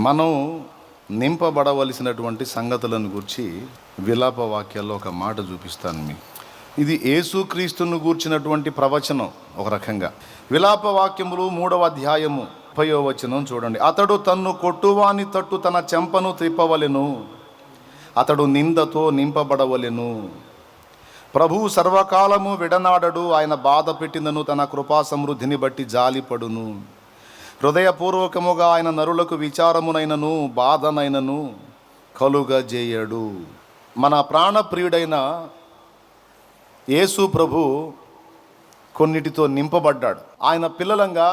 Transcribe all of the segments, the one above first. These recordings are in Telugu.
మనం నింపబడవలసినటువంటి సంగతులను గురించి విలాప వాక్యాల్లో ఒక మాట చూపిస్తాను మీకు. ఇది యేసుక్రీస్తును గూర్చినటువంటి ప్రవచనం. ఒక రకంగా విలాప వాక్యములు 3వ అధ్యాయము 30వ వచనం చూడండి. అతడు తన్ను కొట్టువాని తట్టు తన చెంపను త్రిప్పవలెను, అతడు నిందతో నింపబడవలెను. ప్రభువు సర్వకాలము విడనాడడు, ఆయన బాధ పెట్టినను తన కృపా సమృద్ధిని బట్టి జాలిపడును. హృదయపూర్వకముగా ఆయన నరులకు విచారమునైనను బాధనైనను కలుగజేయడు. మన ప్రాణప్రియుడైన యేసు ప్రభు కొన్నిటితో నింపబడ్డాడు. ఆయన పిల్లలంగా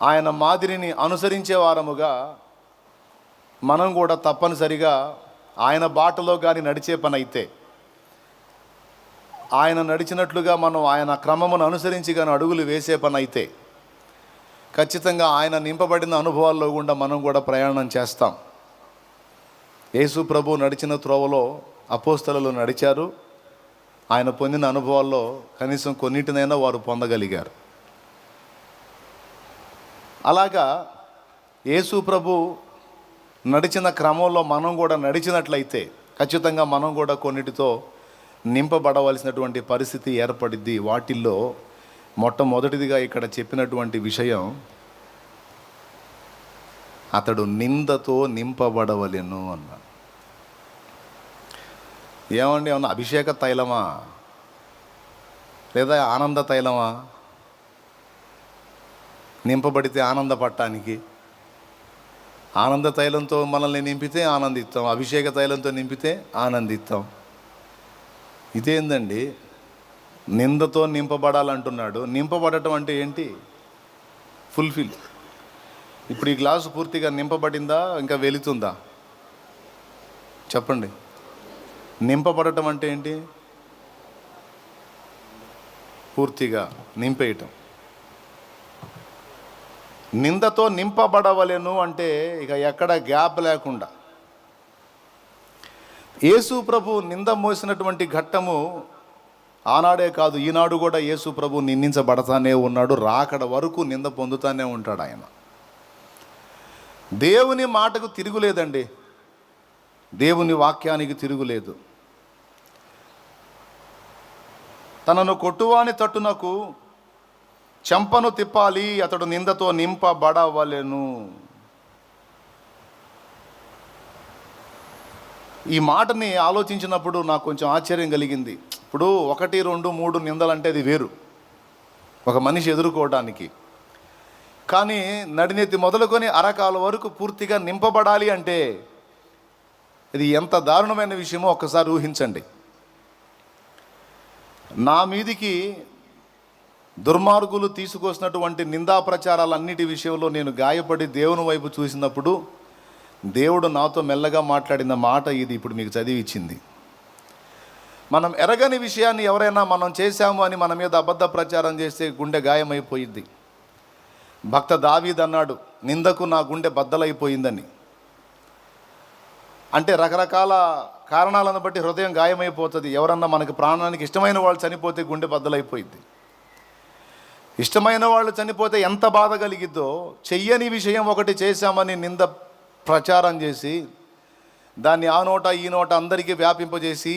ఆయన మాదిరిని అనుసరించే వారముగా మనం కూడా తప్పనిసరిగా ఆయన బాటలో కానీ నడిచే పని అయితే, ఆయన నడిచినట్లుగా మనం ఆయన క్రమమును అనుసరించి కానీ అడుగులు వేసే పని అయితే, ఖచ్చితంగా ఆయన నింపబడిన అనుభవాల్లో గుండా మనం కూడా ప్రయాణం చేస్తాం. యేసు ప్రభు నడిచిన త్రోవలో అపోస్తలులు నడిచారు. ఆయన పొందిన అనుభవాల్లో కనీసం కొన్నిటినైనా వారు పొందగలిగారు. అలాగా యేసు ప్రభు నడిచిన క్రమంలో మనం కూడా నడిచినట్లయితే ఖచ్చితంగా మనం కూడా కొన్నిటితో నింపబడవలసినటువంటి పరిస్థితి ఏర్పడిద్ది. వాటిల్లో మొట్టమొదటిదిగా ఇక్కడ చెప్పినటువంటి విషయం, అతడు నిందతో నింపబడవలెను అన్నాడు. ఏమండి, ఏమన్నా అభిషేక తైలమా లేదా ఆనంద తైలమా? నింపబడితే ఆనందపడటానికి ఆనంద తైలంతో మనల్ని నింపితే ఆనందిస్తాం, అభిషేక తైలంతో నింపితే ఆనందిస్తాం. ఇదేందండి? నిందతో నింపబడాలంటున్నాడు. నింపబడటం అంటే ఏంటి? ఫుల్ఫిల్. ఇప్పుడు ఈ గ్లాసు పూర్తిగా నింపబడిందా, ఇంకా వెళుతుందా? చెప్పండి. నింపబడటం అంటే ఏంటి? పూర్తిగా నింపేయటం. నిందతో నింపబడవలెను అంటే ఇక ఎక్కడ గ్యాప్ లేకుండా. యేసు ప్రభు నింద మోసినటువంటి ఘట్టము ఆనాడే కాదు, ఈనాడు కూడా యేసు ప్రభు నిందించబడతానే ఉన్నాడు. రాకడ వరకు నింద పొందుతానే ఉంటాడు ఆయన. దేవుని మాటకు తిరుగులేదండి, దేవుని వాక్యానికి తిరుగులేదు. తనను కొట్టువాని తట్టునకు చెంపను తిప్పాలి, అతడు నిందతో నింపబడవలెను. ఈ మాటని ఆలోచించినప్పుడు నాకు కొంచెం ఆశ్చర్యం కలిగింది. ఇప్పుడు 1, 2, 3 నిందలంటే అది వేరు, ఒక మనిషి ఎదుర్కోవడానికి. కానీ నడినెత్తి మొదలుకొని అరకాల వరకు పూర్తిగా నింపబడాలి అంటే ఇది ఎంత దారుణమైన విషయమో ఒక్కసారి ఊహించండి. నా మీదికి దుర్మార్గులు తీసుకొచ్చినటువంటి నిందా ప్రచారాలన్నిటి విషయంలో నేను గాయపడి దేవుని వైపు చూసినప్పుడు దేవుడు నాతో మెల్లగా మాట్లాడిన మాట ఇది ఇప్పుడు మీకు చదివిచ్చింది. మనం ఎరగని విషయాన్ని ఎవరైనా మనం చేశాము అని మన మీద అబద్ధ ప్రచారం చేస్తే గుండె గాయమైపోయింది. భక్త దావీదు అన్నాడు, నిందకు నా గుండె బద్దలైపోయిందని. అంటే రకరకాల కారణాలను బట్టి హృదయం గాయమైపోతుంది. ఎవరన్నా మనకి ప్రాణానికి ఇష్టమైన వాళ్ళు చనిపోతే గుండె బద్దలైపోయింది. ఇష్టమైన వాళ్ళు చనిపోతే ఎంత బాధ కలిగిద్దో, చెయ్యని విషయం ఒకటి చేశామని నింద ప్రచారం చేసి దాన్ని ఆ నోట ఈ నోట అందరికీ వ్యాపింపజేసి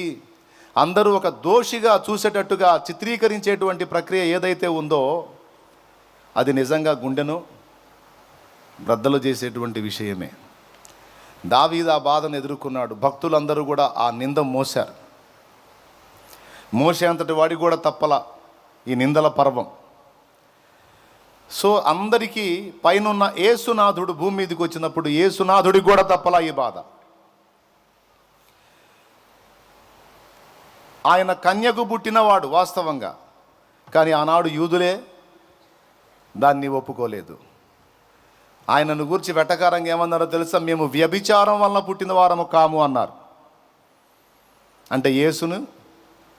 అందరూ ఒక దోషిగా చూసేటట్టుగా చిత్రీకరించేటువంటి ప్రక్రియ ఏదైతే ఉందో అది నిజంగా గుండెను బ్రద్దలు చేసేటువంటి విషయమే. దావీదు ఆ బాధను ఎదుర్కొన్నాడు. భక్తులందరూ కూడా ఆ నింద మోశారు. మోసే అంతటి వాడి కూడా తప్పల ఈ నిందల పర్వం. సో అందరికీ పైనున్న యేసునాథుడు భూమి మీదకి వచ్చినప్పుడు యేసునాథుడికి కూడా తప్పలా ఈ బాధ. ఆయన కన్యకు పుట్టినవాడు వాస్తవంగా, కానీ ఆనాడు యూదులే దాన్ని ఒప్పుకోలేదు. ఆయనను గురించి వెటకారంగా ఏమన్నారో తెలుసా? మేము వ్యభిచారం వలన పుట్టిన వారము కాము అన్నారు. అంటే యేసును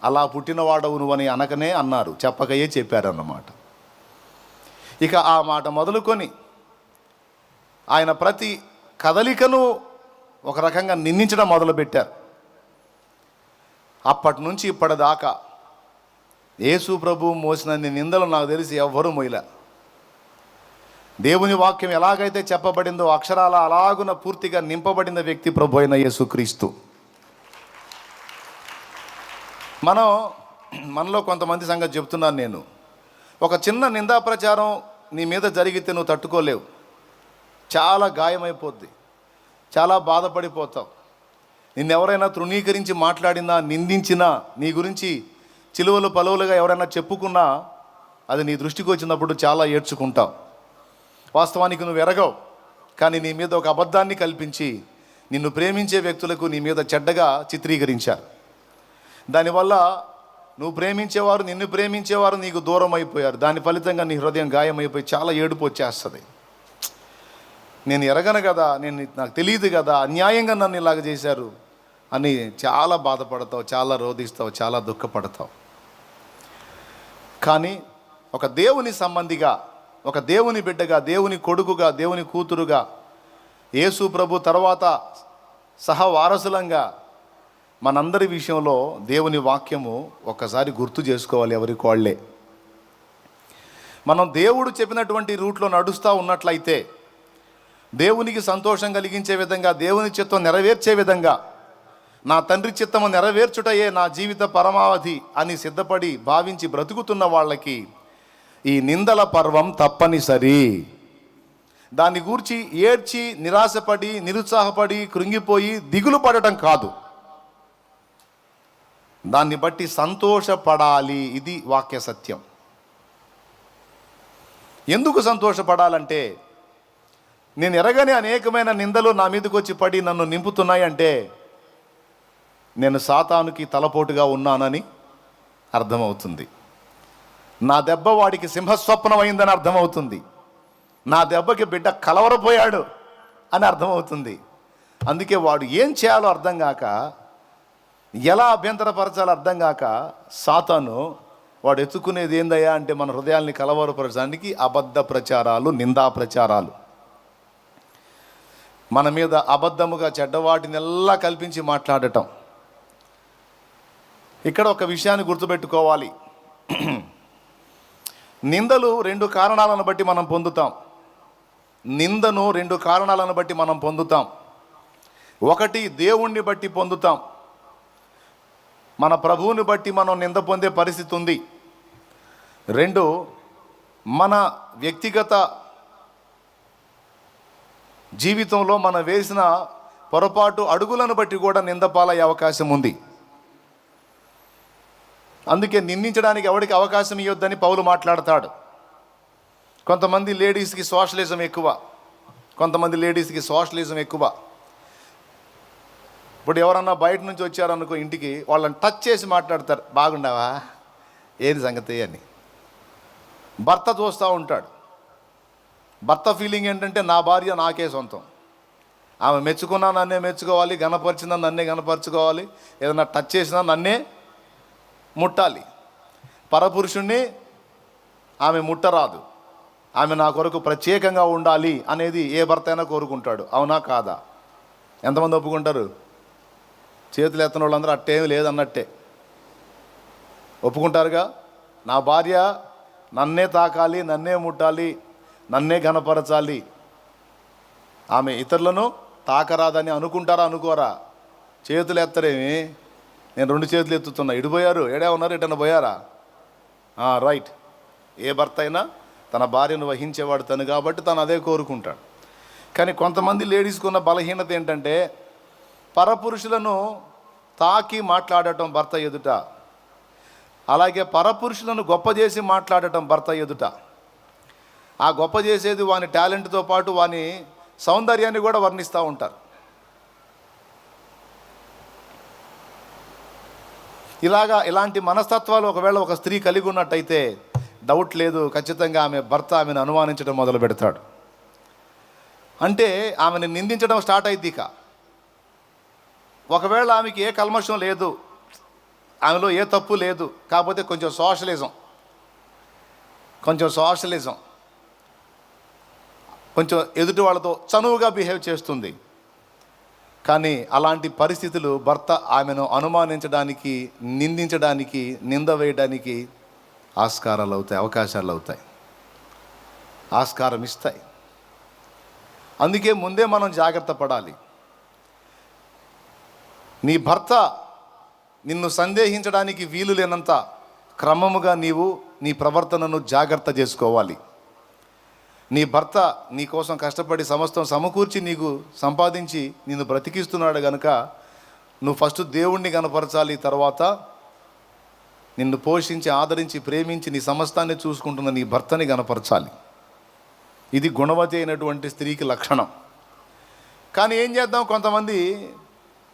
అలా పుట్టినవాడవు నువ్వని అనకనే అన్నారు, చెప్పకయే చెప్పారన్నమాట. ఇక ఆ మాట మొదలుకొని ఆయన ప్రతి కదలికను ఒక రకంగా నిందించడం మొదలుపెట్టారు. అప్పటి నుంచి ఇప్పటిదాకా యేసు ప్రభు మోసిన నిందలు నాకు తెలిసి ఎవ్వరూ మోయలే. దేవుని వాక్యం ఎలాగైతే చెప్పబడిందో అక్షరాల అలాగున పూర్తిగా నింపబడిన వ్యక్తి ప్రభు అయిన యేసుక్రీస్తు. మనలో కొంతమంది సంగతి చెప్తున్నాను నేను. ఒక చిన్న నిందా ప్రచారం నీ మీద జరిగితే నువ్వు తట్టుకోలేవు, చాలా గాయమైపోద్ది, చాలా బాధపడిపోతావు. నిన్నెవరైనా తృణీకరించి మాట్లాడినా, నిందించినా, నీ గురించి చిలువలు పలువులుగా ఎవరైనా చెప్పుకున్నా అది నీ దృష్టికి వచ్చినప్పుడు చాలా ఏడ్చుకుంటావు. వాస్తవానికి నువ్వు ఎరగవు, కానీ నీ మీద ఒక అబద్ధాన్ని కల్పించి నిన్ను ప్రేమించే వ్యక్తులకు నీ మీద చెడ్డగా చిత్రీకరించారు. దానివల్ల నువ్వు ప్రేమించేవారు, నిన్ను ప్రేమించేవారు నీకు దూరం అయిపోయారు. దాని ఫలితంగా నీ హృదయం గాయమైపోయి చాలా ఏడుపు వచ్చేస్తుంది. నేను ఎరగను కదా, నాకు తెలియదు కదా, అన్యాయంగా నన్ను ఇలాగ చేశారు అని చాలా బాధపడతావు, చాలా రోధిస్తావు, చాలా దుఃఖపడతావు. కానీ ఒక దేవుని సంబంధిగా, ఒక దేవుని బిడ్డగా, దేవుని కొడుకుగా, దేవుని కూతురుగా, యేసు ప్రభు తర్వాత సహవారసులంగా మనందరి విషయంలో దేవుని వాక్యము ఒక్కసారి గుర్తు చేసుకోవాలి. ఎవరికి వాళ్ళే మనం దేవుడు చెప్పినటువంటి రూట్లో నడుస్తూ ఉన్నట్లయితే, దేవునికి సంతోషం కలిగించే విధంగా, దేవుని చిత్తం నెరవేర్చే విధంగా, నా తండ్రి చిత్తము నెరవేర్చుటయే నా జీవిత పరమావధి అని సిద్ధపడి భావించి బ్రతుకుతున్న వాళ్ళకి ఈ నిందల పర్వం తప్పనిసరి. దాన్ని గూర్చి ఏడ్చి నిరాశపడి, నిరుత్సాహపడి, కృంగిపోయి దిగులు పడటం కాదు, దాన్ని బట్టి సంతోషపడాలి. ఇది వాక్య సత్యం. ఎందుకు సంతోషపడాలంటే, నేను ఎరగని అనేకమైన నిందలు నా మీదకి వచ్చి పడి నన్ను నింపుతున్నాయంటే నేను సాతానుకి తలపోటుగా ఉన్నానని అర్థమవుతుంది. నా దెబ్బ వాడికి సింహస్వప్నం అయిందని అర్థమవుతుంది. నా దెబ్బకి బిడ్డ కలవరపోయాడు అని అర్థమవుతుంది. అందుకే వాడు ఏం చేయాలో అర్థం కాక, ఎలా అభ్యంతరపరచాలో అర్థం కాక, సాతాను వాడు ఎత్తుకునేది ఏందయ్యా అంటే మన హృదయాల్ని కలవరపరచడానికి అబద్ధ ప్రచారాలు, నిందా ప్రచారాలు, మన మీద అబద్ధముగా చెడ్డవాటినెల్లా కల్పించి మాట్లాడటం. ఇక్కడ ఒక విషయాన్ని గుర్తుపెట్టుకోవాలి. నిందలు రెండు కారణాలను బట్టి మనం పొందుతాం. నిందను రెండు కారణాలను బట్టి మనం పొందుతాం. ఒకటి, దేవుణ్ణి బట్టి పొందుతాం. మన ప్రభువుని బట్టి మనం నింద పొందే పరిస్థితి ఉంది. రెండు, మన వ్యక్తిగత జీవితంలో మనం వేసిన పొరపాటు అడుగులను బట్టి కూడా నింద పాలయ్యే అవకాశం ఉంది. అందుకే నిందించడానికి ఎవరికి అవకాశం ఇవ్వద్దని పౌలు మాట్లాడతాడు. కొంతమంది లేడీస్కి సోషలిజం ఎక్కువ, కొంతమంది లేడీస్కి సోషలిజం ఎక్కువ. ఇప్పుడు ఎవరన్నా బయట నుంచి వచ్చారనుకో ఇంటికి, వాళ్ళని టచ్ చేసి మాట్లాడతారు, బాగుండావా, ఏది సంగతి అని. భర్త చూస్తూ ఉంటాడు. భర్త ఫీలింగ్ ఏంటంటే, నా భార్య నాకే సొంతం, ఆమె మెచ్చుకున్నా నన్నే మెచ్చుకోవాలి, గణపరిచినా నన్నే గణపరచుకోవాలి, ఏదైనా టచ్ చేసినా నన్నే ముట్టాలి. పరపురుషుణ్ణి ఆమె ముట్టరాదు, ఆమె నా కొరకు ప్రత్యేకంగా ఉండాలి అనేది ఏ భర్త అయినా కోరుకుంటాడు. అవునా కాదా? ఎంతమంది ఒప్పుకుంటారు? చేతులు ఎత్తన వాళ్ళందరూ అట్టేమి లేదన్నట్టే ఒప్పుకుంటారుగా. నా భార్య నన్నే తాకాలి, నన్నే ముట్టాలి, నన్నే ఘనపరచాలి, ఆమె ఇతరులను తాకరాదని అనుకుంటారా? అనుకోరా? చేతులు ఎత్తరేమి? నేను రెండు చేతులు ఎత్తుతున్నా. ఇడిపోయారు, ఏడే ఉన్నారు, ఎటన్నా పోయారా? రైట్. ఏ భర్త అయినా తన భార్యను వహించేవాడు తను కాబట్టి తను అదే కోరుకుంటాడు. కానీ కొంతమంది లేడీస్కి ఉన్న బలహీనత ఏంటంటే, పరపురుషులను తాకి మాట్లాడటం భర్త ఎదుట, అలాగే పరపురుషులను గొప్ప చేసి మాట్లాడటం భర్త ఎదుట. ఆ గొప్ప చేసేది వాని టాలెంట్తో పాటు వాని సౌందర్యాన్ని కూడా వర్ణిస్తూ ఉంటారు. ఇలాంటి మనస్తత్వాలు ఒకవేళ ఒక స్త్రీ కలిగి ఉన్నట్టయితే డౌట్ లేదు, ఖచ్చితంగా ఆమె భర్త ఆమెను అనుమానించడం మొదలు పెడతాడు. అంటే ఆమెను నిందించడం స్టార్ట్ అయింది. ఇక ఒకవేళ ఆమెకి ఏ కల్మషం లేదు, ఆమెలో ఏ తప్పు లేదు, కాకపోతే కొంచెం సోషలిజం, కొంచెం ఎదుటి వాళ్ళతో చనువుగా బిహేవ్ చేస్తుంది. కానీ అలాంటి పరిస్థితులు భర్త ఆమెను అనుమానించడానికి, నిందించడానికి, నింద వేయడానికి ఆస్కారాలు అవుతాయి, అవకాశాలు అవుతాయి. ఆస్కారం ఇస్తాయి. అందుకే ముందే మనం జాగ్రత్త పడాలి. నీ భర్త నిన్ను సందేహించడానికి వీలు లేనంత క్రమముగా నీవు నీ ప్రవర్తనను జాగ్రత్త చేసుకోవాలి. నీ భర్త నీ కోసం కష్టపడి సమస్తం సమకూర్చి నీకు సంపాదించి నిన్ను బ్రతికిస్తున్నాడు కనుక నువ్వు ఫస్ట్ దేవుణ్ణి కనపరచాలి. తర్వాత నిన్ను పోషించి ఆదరించి ప్రేమించి నీ సమస్తాన్ని చూసుకుంటున్న నీ భర్తని కనపరచాలి. ఇది గుణవతి అయినటువంటి స్త్రీకి లక్షణం. కానీ ఏం చేద్దాం, కొంతమంది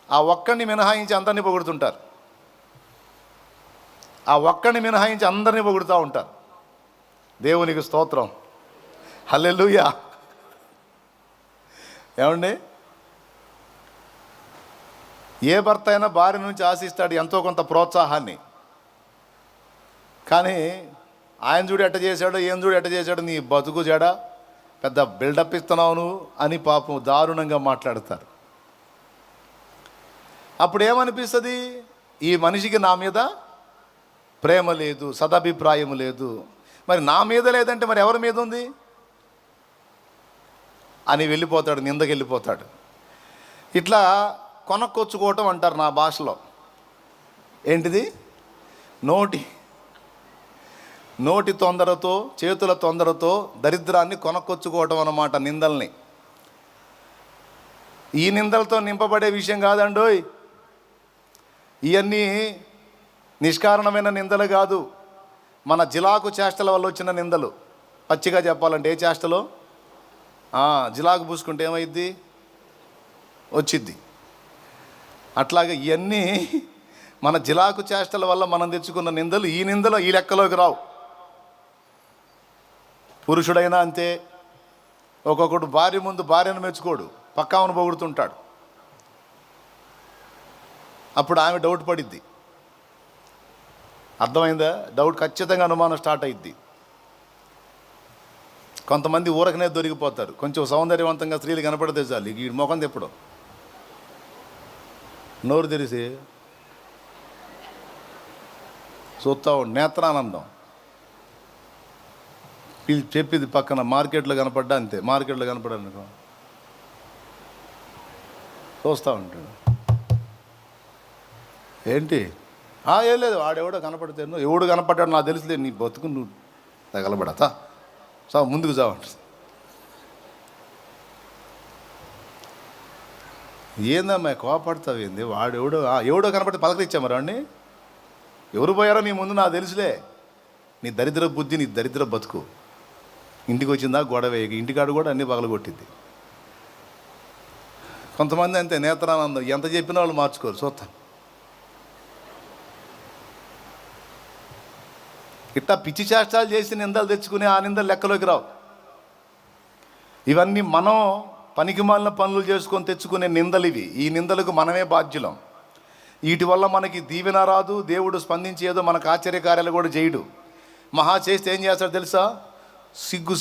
ఆ ఒక్కడిని మినహాయించి అందరినీ పొగుడుతుంటారు. ఆ ఒక్కడిని మినహాయించి అందరినీ పొగుడుతూ ఉంటారు. దేవునికి స్తోత్రం, హల్లెలూయా. ఏమండి, ఏ భర్త అయినా భార్య నుంచి ఆశిస్తాడు ఎంతో కొంత ప్రోత్సాహాన్ని. కానీ ఆయన చూడు ఎట్ట చేశాడో, ఏం చూడు ఎట్ట చేశాడో, నీ బతుకు జడ పెద్ద బిల్డప్ ఇస్తున్నావు నువ్వు అని పాపం దారుణంగా మాట్లాడతారు. అప్పుడు ఏమనిపిస్తుంది, ఈ మనిషికి నా మీద ప్రేమ లేదు, సదభిప్రాయం లేదు. మరి నా మీద లేదంటే మరి ఎవరి మీద ఉంది అని వెళ్ళిపోతాడు, నిందకి వెళ్ళిపోతాడు. ఇట్లా కొనక్కొచ్చుకోవటం అంటారు నా భాషలో. ఏంటిది, నోటి తొందరతో, చేతుల తొందరతో దరిద్రాన్ని కొనక్కొచ్చుకోవటం అన్నమాట, నిందల్ని. ఈ నిందలతో నింపబడే విషయం కాదండోయ్. ఇవన్నీ నిష్కారణమైన నిందలు కాదు, మన జిలాకు చేష్టల వల్ల వచ్చిన నిందలు. పచ్చిగా చెప్పాలంటే ఏ చేష్టలో జిలాకు పూసుకుంటే ఏమైద్ది, వచ్చిద్ది. అట్లాగే ఇవన్నీ మన జిలాకు చేష్టల వల్ల మనం తెచ్చుకున్న నిందలు. ఈ నిందలు ఈ లెక్కలోకి రావు. పురుషుడైనా అంతే. ఒక్కొక్కడు భార్య ముందు భార్యను మెచ్చుకోడు, పక్కామను పొగుడుతుంటాడు. అప్పుడు ఆమె డౌట్ పడిద్ది. అర్థమైందా? డౌట్ ఖచ్చితంగా అనుమానం స్టార్ట్ అయ్యిద్ది. కొంతమంది ఊరకనే దొరికిపోతారు. కొంచెం సౌందర్యవంతంగా స్త్రీలు కనపడితే చాలు, ఈ ముఖం తెప్పడం, నోరు తెరిసి చూస్తా నేత్రానందం. చెప్పింది పక్కన మార్కెట్లో కనపడ్డా అంతే. మార్కెట్లో కనపడానుకో చూస్తూ ఉంటాడు. ఏంటి, ఏం లేదు, వాడెవడో కనపడితే ఎవడు కనపడ్డాడు నాకు తెలుసులే, నీ బతుకు నువ్వు తగలబడతా ముందుకు చావంట. ఏందమ్మా కోపడతావు ఏంది, ఎవడో కనపడితే పలకరించాము రాండి. ఎవరు పోయారో నీ ముందు నాకు తెలుసులే. నీ దరిద్ర బుద్ధి, నీ దరిద్ర బతుకు. ఇంటికి వచ్చిందా గొడవ, ఇంటికాడు కూడా అన్నీ పగలగొట్టింది. కొంతమంది అంతే, నేత్రానందం. ఎంత చెప్పినా వాళ్ళు మార్చుకోరు. చూస్తాం ఇట్లా పిచ్చి చేష్టాలు చేసి నిందలు తెచ్చుకుని ఆ నిందలు లెక్కలోకి రావు. ఇవన్నీ మనం పనికిమాలిన పనులు చేసుకొని తెచ్చుకునే నిందలు ఇవి. ఈ నిందలకు మనమే బాధ్యులం. వీటి వల్ల మనకి దీవెన రాదు, దేవుడు స్పందించి ఏదో మనకు ఆశ్చర్యకార్యాలు కూడా చేయడు. మహా చేస్తే ఏం చేస్తాడు తెలుసా,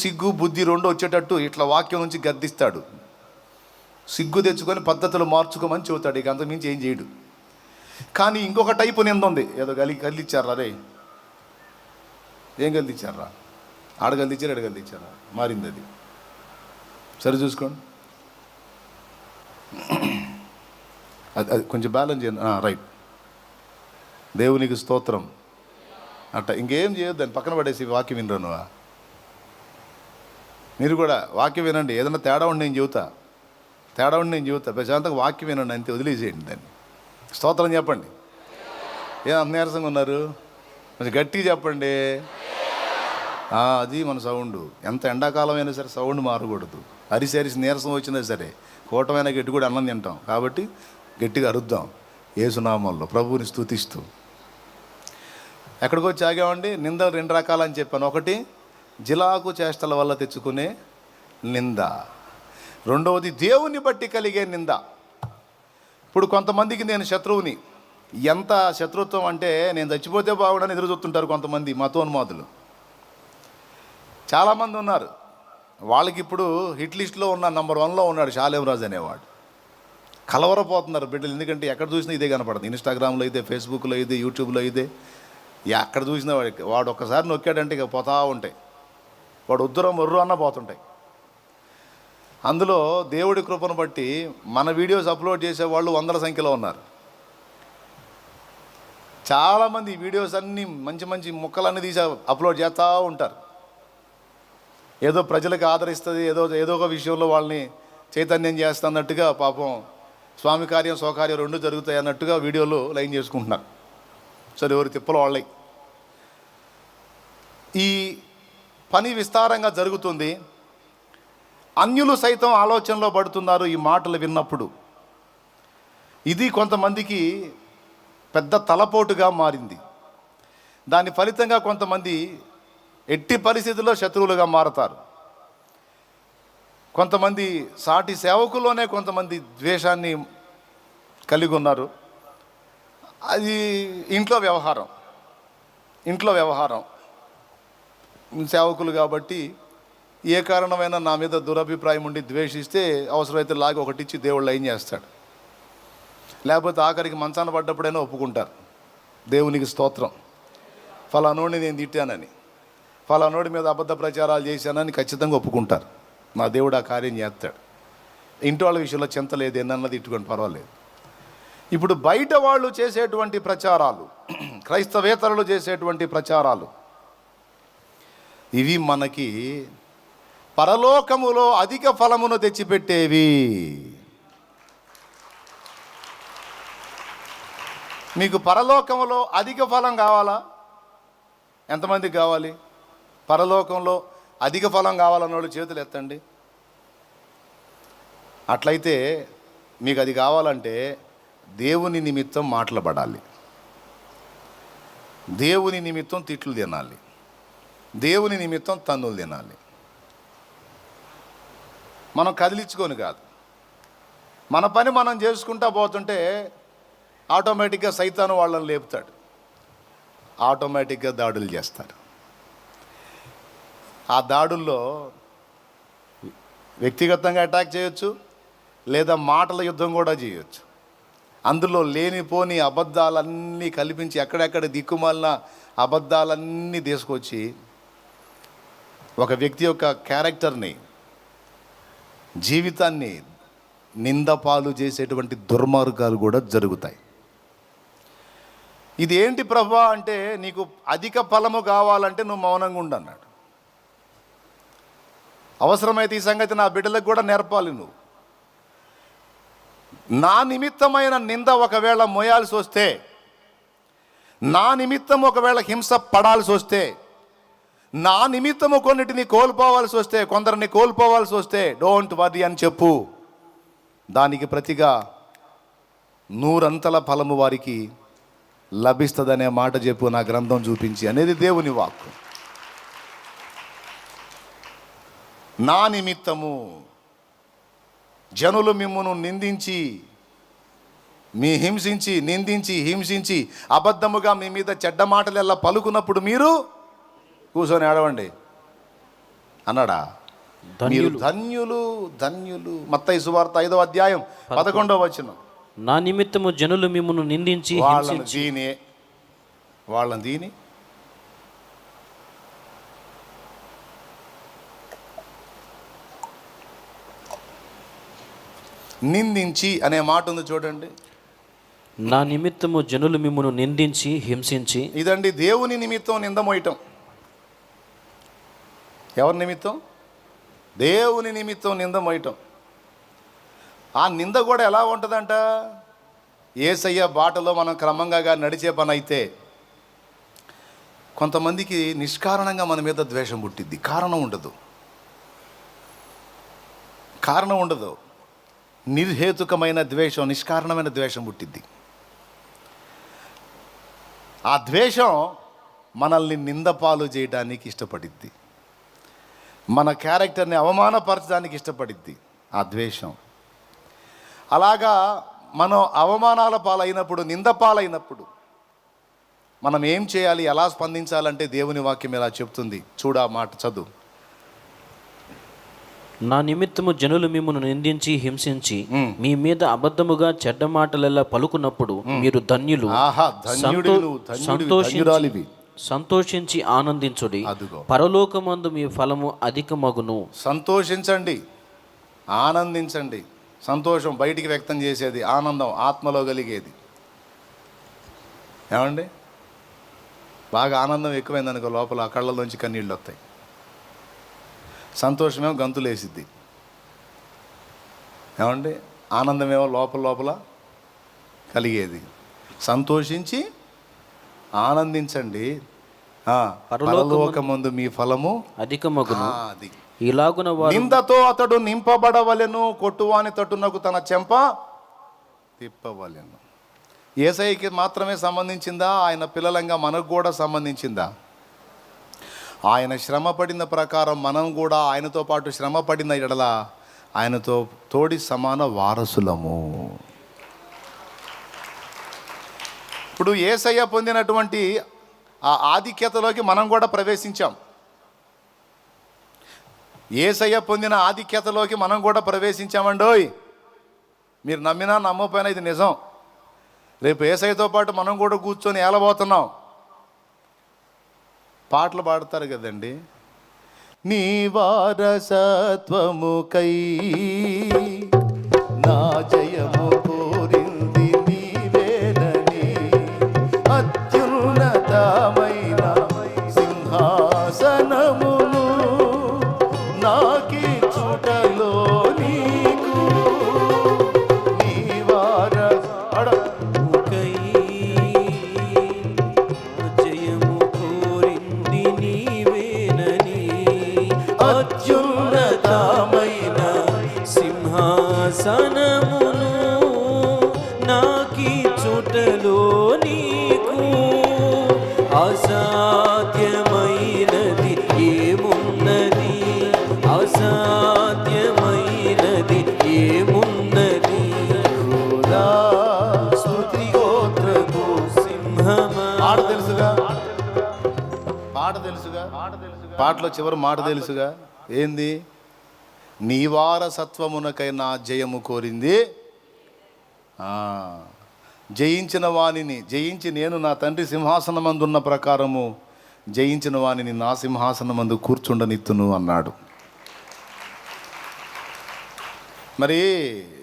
సిగ్గు బుద్ధి రెండు వచ్చేటట్టు ఇట్లా వాక్యం నుంచి గద్దిస్తాడు. సిగ్గు తెచ్చుకొని పద్ధతులు మార్చుకోమని చెబుతాడు. ఇక అంతకుమించి ఏం చేయడు. కానీ ఇంకొక టైపు నింద ఉంది. ఏదో గల్లిచ్చారా రే, ఏం గల్లిచ్చారా, ఆడగల్దిచ్చారా ఎడగల్దిచ్చారా, మారింది అది. సరే చూసుకోండి, అది కొంచెం బ్యాలెన్స్ చేయండి. రైట్, దేవునికి స్తోత్రం. అట్ట ఇంకేం చేయొద్దు, దాన్ని పక్కన పడేసి వాక్యం వినరు నువ్వా. మీరు కూడా వాక్యం వినండి. ఏదైనా తేడా ఉండి నేను చెబుతా, ప్రశాంతంగా వాక్యం వినండి అంతే, వదిలేసేయండి దాన్ని. స్తోత్రం చెప్పండి. ఏం అంత నీరసంగా ఉన్నారు, కొంచెం గట్టిగా చెప్పండి. అది మన సౌండ్. ఎంత ఎండాకాలం అయినా సరే సౌండ్ మారకూడదు. అరిసి నీరసం వచ్చినా సరే కూటమైన గట్టి కూడా అన్నం తింటాం కాబట్టి గట్టిగా అరుద్దాం యేసునామంలో, ప్రభువుని స్తుతిస్తూ. ఎక్కడికి వచ్చి ఆగామండి? నిందలు రెండు రకాలని చెప్పాను. ఒకటి జిలాకు చేష్టల వల్ల తెచ్చుకునే నింద, రెండవది దేవుని బట్టి కలిగే నింద. ఇప్పుడు కొంతమందికి నేను శత్రువుని, ఎంత శత్రుత్వం అంటే నేను చచ్చిపోతే బాగుండని ఎదురు చూస్తుంటారు కొంతమంది మతోన్మాదులు. చాలామంది ఉన్నారు. వాళ్ళకి ఇప్పుడు హిట్ లిస్ట్లో ఉన్న నంబర్ 1లో ఉన్నాడు షాలేంరాజు అనేవాడు. కలవరపోతున్నారు బిడ్డలు. ఎందుకంటే ఎక్కడ చూసినా ఇదే కనపడుతుంది. ఇన్స్టాగ్రామ్లో అయితే, ఫేస్బుక్లో అయితే, యూట్యూబ్లో అయితే, ఎక్కడ చూసినా వాడు ఒక్కసారి నొక్కాడంటే ఇక పోతా ఉంటాయి. వాడు ఉద్దురం మొర్రు అన్న పోతుంటాయి. అందులో దేవుడి కృపను బట్టి మన వీడియోస్ అప్లోడ్ చేసేవాళ్ళు వందల సంఖ్యలో ఉన్నారు. చాలామంది వీడియోస్ అన్నీ మంచి మంచి ముక్కలన్నీ తీసి అప్లోడ్ చేస్తూ ఉంటారు. ఏదో ప్రజలకు ఆదరిస్తుంది, ఏదో ఒక విషయంలో వాళ్ళని చైతన్యం చేస్తున్నట్టుగా, పాపం స్వామి కార్యం స్వకార్యం రెండు జరుగుతాయి అన్నట్టుగా వీడియోలు లైన్ చేసుకుంటున్నారు. సరే, ఎవరి తిప్పలు వాళ్ళై. ఈ పని విస్తారంగా జరుగుతుంది. అన్యులు సైతం ఆలోచనలో పడుతున్నారు ఈ మాటలు విన్నప్పుడు. ఇది కొంతమందికి పెద్ద తలపోటుగా మారింది. దాని ఫలితంగా కొంతమంది ఎట్టి పరిస్థితుల్లో శత్రువులుగా మారతారు. కొంతమంది సాటి సేవకుల్లోనే కొంతమంది ద్వేషాన్ని కలిగి ఉన్నారు. అది ఇంట్లో వ్యవహారం. సేవకులు కాబట్టి ఏ కారణమైనా నా మీద దురభిప్రాయం ఉండి ద్వేషిస్తే అవసరమైతే లాగి ఒకటిచ్చి దేవుళ్ళు ఏం చేస్తాడు. లేకపోతే ఆఖరికి మంచాన పడ్డప్పుడైనా ఒప్పుకుంటారు, దేవునికి స్తోత్రం, ఫలానోడిని నేను తిట్టానని, ఫలానోడి మీద అబద్ధ ప్రచారాలు చేశానని ఖచ్చితంగా ఒప్పుకుంటారు. మా దేవుడు ఆ కార్యం చేస్తాడు. ఇంటి వాళ్ళ విషయంలో చింత లేదు, ఎన్నన్నది ఇట్టుకొని పర్వాలేదు. ఇప్పుడు బయట వాళ్ళు చేసేటువంటి ప్రచారాలు, క్రైస్తవేతరులు చేసేటువంటి ప్రచారాలు, ఇవి మనకి పరలోకములో అధిక ఫలమును తెచ్చిపెట్టేవి. మీకు పరలోకములో అధిక ఫలం కావాలా? ఎంతమందికి కావాలి? పరలోకంలో అధిక ఫలం కావాలన్న వాళ్ళు చేతులు ఎత్తండి. అట్లయితే మీకు అది కావాలంటే దేవుని నిమిత్తం మాటలు పడాలి, దేవుని నిమిత్తం తిట్లు తినాలి, దేవుని నిమిత్తం తన్నులు తినాలి. మనం కదిలించుకొని కాదు, మన పని మనం చేసుకుంటా పోతుంటే ఆటోమేటిక్గా సైతాను వాళ్ళని లేపుతాడు, ఆటోమేటిక్గా దాడులు చేస్తారు. ఆ దాడుల్లో వ్యక్తిగతంగా అటాక్ చేయొచ్చు, లేదా మాటల యుద్ధం కూడా చేయొచ్చు. అందులో లేనిపోని అబద్ధాలన్నీ కల్పించి ఎక్కడెక్కడ దిక్కుమాలిన అబద్ధాలన్నీ తీసుకొచ్చి ఒక వ్యక్తి యొక్క క్యారెక్టర్ని, జీవితాన్ని నిందపాలు చేసేటువంటి దుర్మార్గాలు కూడా జరుగుతాయి. ఇది ఏంటి ప్రభువా అంటే, నీకు అధిక ఫలము కావాలంటే నువ్వు మౌనంగా ఉండు అన్నాడు. అవసరమైతే ఈ సంగతి నా బిడ్డలకు కూడా నేర్పాలి. నువ్వు నా నిమిత్తమైన నింద ఒకవేళ మోయాల్సి వస్తే, నా నిమిత్తం ఒకవేళ హింస పడాల్సి వస్తే, నా నిమిత్తము కొన్నిటిని కోల్పోవాల్సి వస్తే, కొందరిని కోల్పోవాల్సి వస్తే డోంట్ వరీ అని చెప్పు. దానికి ప్రతిగా 100 ఫలము వారికి లభిస్తుందనే మాట చెప్పు, నా గ్రంథం చూపించి అనేది దేవుని వాక్కు. నా నిమిత్తము జనులు మిమ్మును నిందించి హింసించి అబద్ధముగా మీ మీద చెడ్డ మాటలు ఎలా పలుకున్నప్పుడు మీరు కూర్చొని ఏడవండి అన్నాడా? మీరు ధన్యులు. మత్తయి సువార్త 5వ అధ్యాయం 11వ వచనం. నా నిమిత్తము జనులు మిమ్మును నిందించి వాళ్ళని దీని నిందించి అనే మాట ఉంది చూడండి. నా నిమిత్తము జనులు మిమ్మును నిందించి హింసించి. ఇదండి దేవుని నిమిత్తం నిందమోయటం. ఎవరి నిమిత్తం? దేవుని నిమిత్తం నిందమోయటం. ఆ నింద కూడా ఎలా ఉంటుందంట? యేసయ్య బాటలో మనం క్రమంగా నడిచే పని అయితే కొంతమందికి నిష్కారణంగా మన మీద ద్వేషం పుట్టిద్ది. కారణం ఉండదు. నిర్హేతుకమైన ద్వేషం, నిష్కారణమైన ద్వేషం పుట్టిద్ది. ఆ ద్వేషం మనల్ని నిందపాలు చేయడానికి ఇష్టపడిద్ది, మన క్యారెక్టర్ని అవమానపరచడానికి ఇష్టపడిద్ది ఆ ద్వేషం. అలాగా మనం అవమానాల పాలైనప్పుడు, నింద పాలైనప్పుడు మనం ఏం చేయాలి, ఎలా స్పందించాలంటే దేవుని వాక్యం ఎలా చెప్తుంది చూడా మాట చదువు. నా నిమిత్తము జనులు మిమ్మును నిందించి హింసించి మీ మీద అబద్ధముగా చెడ్డ మాటలెల్లా పలుకున్నప్పుడు మీరు ధన్యులు, సంతోషించి ఆనందించుడి, అదుగో పరలోకమందు మీ ఫలము అధికమగును. సంతోషించండి, ఆనందించండి. సంతోషం బయటికి వ్యక్తం చేసేది, ఆనందం ఆత్మలో కలిగేది. ఏమండి, బాగా ఆనందం ఎక్కువైంది అనుకో, లోపల కళ్ళలోంచి కన్నీళ్ళు వస్తాయి. సంతోషమేమో గంతులేసిద్ది. ఏమండి, ఆనందమేమో లోపల లోపల కలిగేది. సంతోషించి ఆనందించండి, పరలోకమందు మీ ఫలము అధికమగును. అది ఇలాగున వారు నిందతో అతడు నింపబడవలెను, కొట్టువాని తట్టునకు తన చెంప తిప్పవలెను. యేసయ్యకి మాత్రమే సంబంధించిందా? ఆయన పిల్లలంగా మనకు కూడా సంబంధించిందా? ఆయన శ్రమ పడిన ప్రకారం మనం కూడా ఆయనతో పాటు శ్రమ పడిన ఎడల ఆయనతో తోడి సమాన వారసులము. ఇప్పుడు యేసయ్య పొందినటువంటి ఆ ఆధిక్యతలోకి మనం కూడా ప్రవేశించాం. యేసయ్య పొందిన ఆధిక్యతలోకి మనం కూడా ప్రవేశించామండోయ్. మీరు నమ్మినా నమ్మకపోయినా ఇది నిజం. రేపు యేసయ్యతో పాటు మనం కూడా కూర్చొని ఏలబోతున్నాం. పాటలు పాడతారు కదండి, నీ వారసత్వముకై నా జయము కోరింది నీవేనని, అత్యున్నతమైన సింహాసనమును నాకి చూటలో నీకు, నీ జయము కోరింది నీవేనని, అత్యున్నతమైన సింహాసనమును నాకి చుటలో నీకు, అసాధ్యమైనది ఏమున్నది, అసాధ్యమైనది ఏమున్నది, స్తుతి గోత్రపు సింహమా. పాట తెలుసుగా, పాటలో చివరి మాట తెలుసుగా, ఏంది? నీ వారసత్వమునకై నా జయము కోరింది. జయించిన వాణిని జయించి నేను నా తండ్రి సింహాసనమందున్న ప్రకారము జయించిన వాణిని నా సింహాసనమందు కూర్చుండనిత్తును అన్నాడు. మరి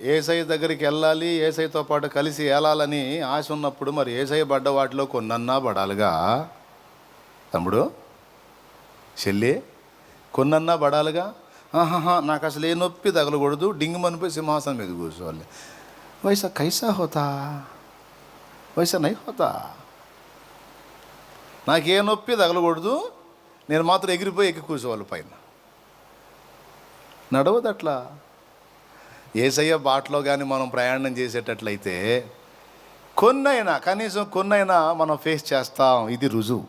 యేసయ్య దగ్గరికి వెళ్ళాలి, యేసయ్యతో పాటు కలిసి ఏలాలని ఆశ ఉన్నప్పుడు మరి యేసయ్య పడ్డ వాటిలో కొన్నన్నా పడాలిగా తమ్ముడు, చెల్లి, కొన్నన్నా పడాలిగా. నాకు అసలు ఏ నొప్పి తగలకూడదు, డింగు మనిపోయి సింహాసనం మీద కూర్చోవాలి. వైసా కైసా హోతా, వైసా నై హోతా. నాకే నొప్పి తగలకూడదు, నేను మాత్రం ఎగిరిపోయి ఎక్కి కూర్చోవాలి పైన. నడవదు అట్లా. యేసయ్య బాటలో కానీ మనం ప్రయాణం చేసేటట్లయితే కొన్నైనా, కనీసం కొన్నైనా మనం ఫేస్ చేస్తాం. ఇది రుజువు.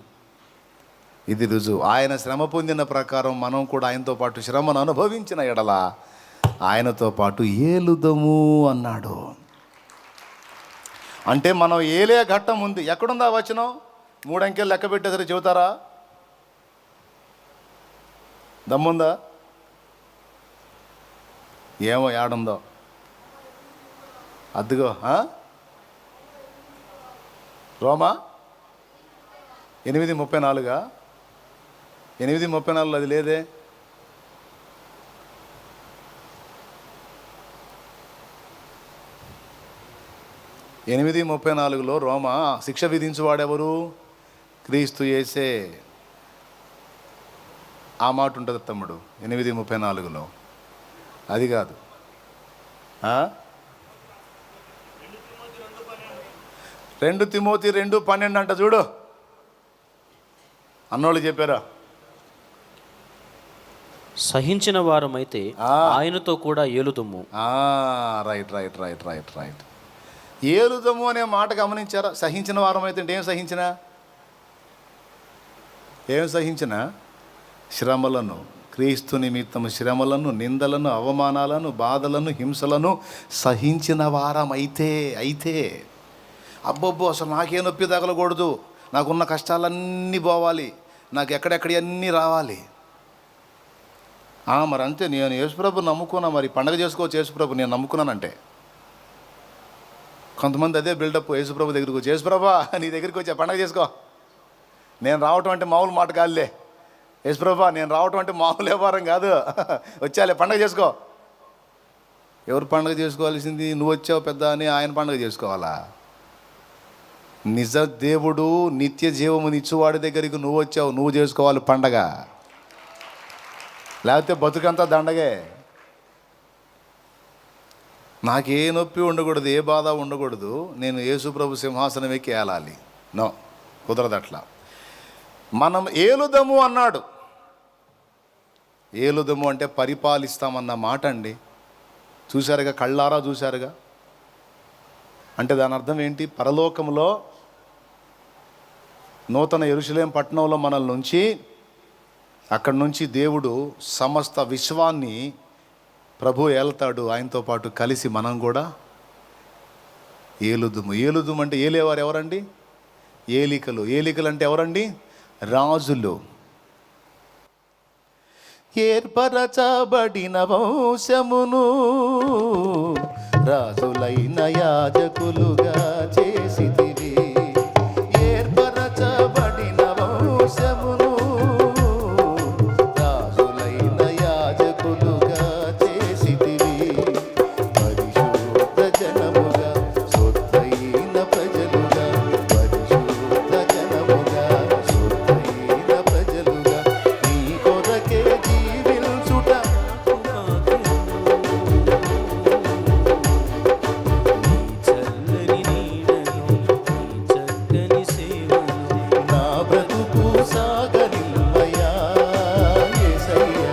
ఆయన శ్రమ పొందిన ప్రకారం మనం కూడా ఆయనతో పాటు శ్రమను అనుభవించిన ఎడల ఆయనతో పాటు ఏలుదము అన్నాడు. అంటే మనం ఏలే ఘట్టం ఉంది. ఎక్కడుందా వచనం? 3 అంకెలు లెక్క పెట్టేసరికి చెబుతారా? దమ్ముందా? ఏమో ఏడుందో అద్దుగో. రోమా 8:34. 8:34 అది లేదే. ఎనిమిది 34లో రోమా శిక్ష విధించువాడెవరు? క్రీస్తు యేసే. ఆ మాట ఉంటుంది తమ్ముడు 8:34లో. అది కాదు. 2 తిమోతి 2:12 అంట చూడు. అన్నోళ్ళు చెప్పారా? సహించిన వారమైతే ఆయనతో కూడా ఏలుదుము. రైట్. ఏలుదము అనే మాట గమనించారా? సహించిన వారమైతే అంటే ఏం సహించినా శ్రమలను, క్రీస్తు నిమిత్తము శ్రమలను, నిందలను, అవమానాలను, బాధలను, హింసలను సహించిన వారమైతే అబ్బబ్బో అసలు నాకే నొప్పి తగలకూడదు, నాకున్న కష్టాలన్నీ పోవాలి, నాకు ఎక్కడెక్కడన్నీ రావాలి. మరి అంతే. నేను యేసుప్రభు నమ్ముకున్నా, మరి పండగ చేసుకోవచ్చు. యేసుప్రభు నేను నమ్ముకున్నానంటే కొంతమంది అదే బిల్డప్. యేసుప్రభు దగ్గరికి వచ్చి, యేసుప్రభా నీ దగ్గరికి వచ్చి పండగ చేసుకో, నేను రావటం అంటే మామూలు మాట కాదులే. యేసుప్రభా నేను రావటం అంటే మామూలు వ్యాపారం కాదు, వచ్చాలే పండగ చేసుకో. ఎవరు పండగ చేసుకోవాల్సింది? నువ్వు వచ్చావు పెద్ద అని ఆయన పండగ చేసుకోవాలా? నిజ దేవుడు నిత్య జీవము ఇచ్చువాడి దగ్గరికి నువ్వు వచ్చావు, నువ్వు చేసుకోవాలి పండగ. లేకపోతే బతుకంతా దండగే. నాకే నొప్పి ఉండకూడదు, ఏ బాధ ఉండకూడదు, నేను యేసుప్రభు సింహాసనం ఎక్కి ఏలాలి. నో, కుదరదు అట్లా. మనం ఏలుదము అన్నాడు. ఏలుదము అంటే పరిపాలిస్తామన్న మాట అండి. చూశారుగా, కళ్ళారా చూశారుగా. అంటే దాని అర్థం ఏంటి? పరలోకంలో నూతన యెరూషలేము పట్టణంలో మనల్ని ఉంచి అక్కడి నుంచి దేవుడు సమస్త విశ్వాన్ని ప్రభు ఏలుతాడు. ఆయనతో పాటు కలిసి మనం కూడా ఏలుదుము. ఏలుదుము అంటే ఏలేవారు ఎవరండి? ఏలికలు. ఏలికలు అంటే ఎవరండి? రాజులు. ఏర్పరచబడిన వంశమును రాజులైన యాజకులుగా చేసితివి. ఏర్పరచబడిన వంశమును రాజులైన యాజకులుగా చేసితివి. పరిశుద్ధ జనముగా, సొత్తైన ప్రజలుగా, పరిశుద్ధ జనముగా, సొత్తైన ప్రజలుగా, నీ కొరకే జీవించుట నా బ్రతుకు సాగనిమ్మయా యేసయ్య,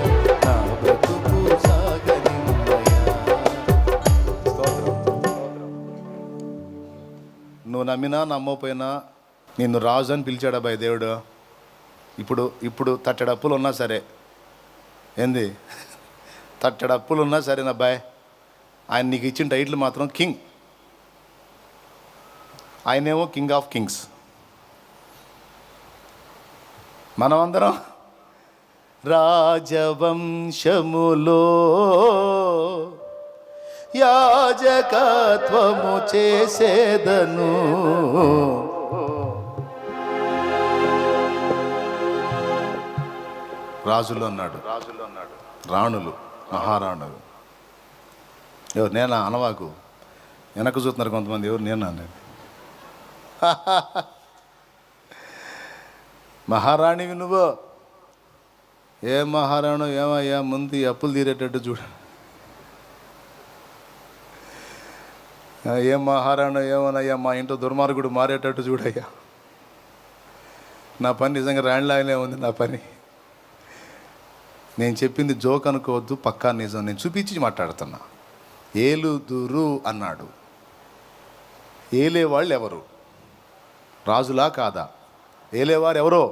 నా బ్రతుకు సాగనిమ్మయా. నువ్వు నమ్మినా నమ్మకపోయినా నిన్ను రాజు అని పిలిచాడు అబ్బాయి దేవుడు. ఇప్పుడు తట్టెడప్పులు ఉన్నా సరే, ఏంది, తట్టెడప్పులు ఉన్నా సరేనబ్బాయి, ఆయన నీకు ఇచ్చిన టైటిల్ మాత్రం కింగ్. ఆయనేమో కింగ్ ఆఫ్ కింగ్స్. మనమందరం రాజవంశములో యాజకత్వము చేసేదను. రాజులు అన్నాడు, రాణులు, మహారాణులు. ఎవరు? నేనా? అనవాకు, వెనక్కు చూస్తున్నారు కొంతమంది. ఎవరు? నేనా? మహారాణివి నువ్వు. ఏ మహారాణు? ఏమయ్యా, ముందు ఈ అప్పులు తీరేటట్టు చూడ. ఏం మహారాణు? ఏమోనయ్యా, మా ఇంట్లో దుర్మార్గుడు మారేటట్టు చూడయ్యా. నా పని నిజంగా రాణిలాగానే ఉంది నా పని. నేను చెప్పింది జోక్ అనుకోవద్దు, పక్కా నిజం. నేను చూపించి మాట్లాడుతున్నా. ఏలుదురు అన్నాడు. ఏలేవాళ్ళు ఎవరు? రాజులా కాదా? ఏలేవారు ఎవరో?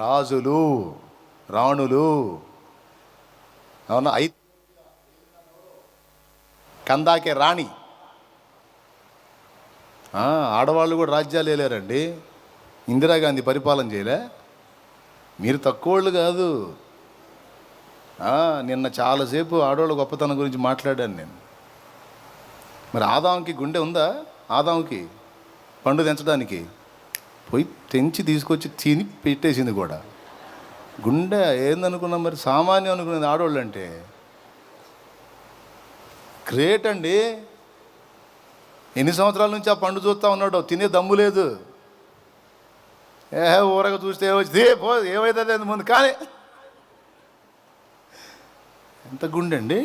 రాజులు, రాణులు. అవునా? కందాకే రాణి. ఆడవాళ్ళు కూడా రాజ్యాలు వేయలేరండి. ఇందిరాగాంధీ పరిపాలన చేయలే. మీరు తక్కువ వాళ్ళు కాదు. నిన్న చాలాసేపు ఆడవాళ్ళ గొప్పతనం గురించి మాట్లాడాను నేను. మరి ఆదాంకి గుండె ఉందా? ఆదాంకి పండు తెంచడానికి పోయి తెంచి తీసుకొచ్చి తిని పెట్టేసింది కూడా. గుండె ఏందనుకున్నాం మరి? సామాన్యం అనుకునేది ఆడవాళ్ళు అంటే. గ్రేట్ అండి. ఎన్ని సంవత్సరాల నుంచి ఆ పండు చూస్తూ ఉన్నాడో, తినే దమ్ము లేదు. ఊరగా చూస్తే ఏమొచ్చింది, పో ఏమైతుంది అది ముందు. కానీ ఎంత గుండె అండి,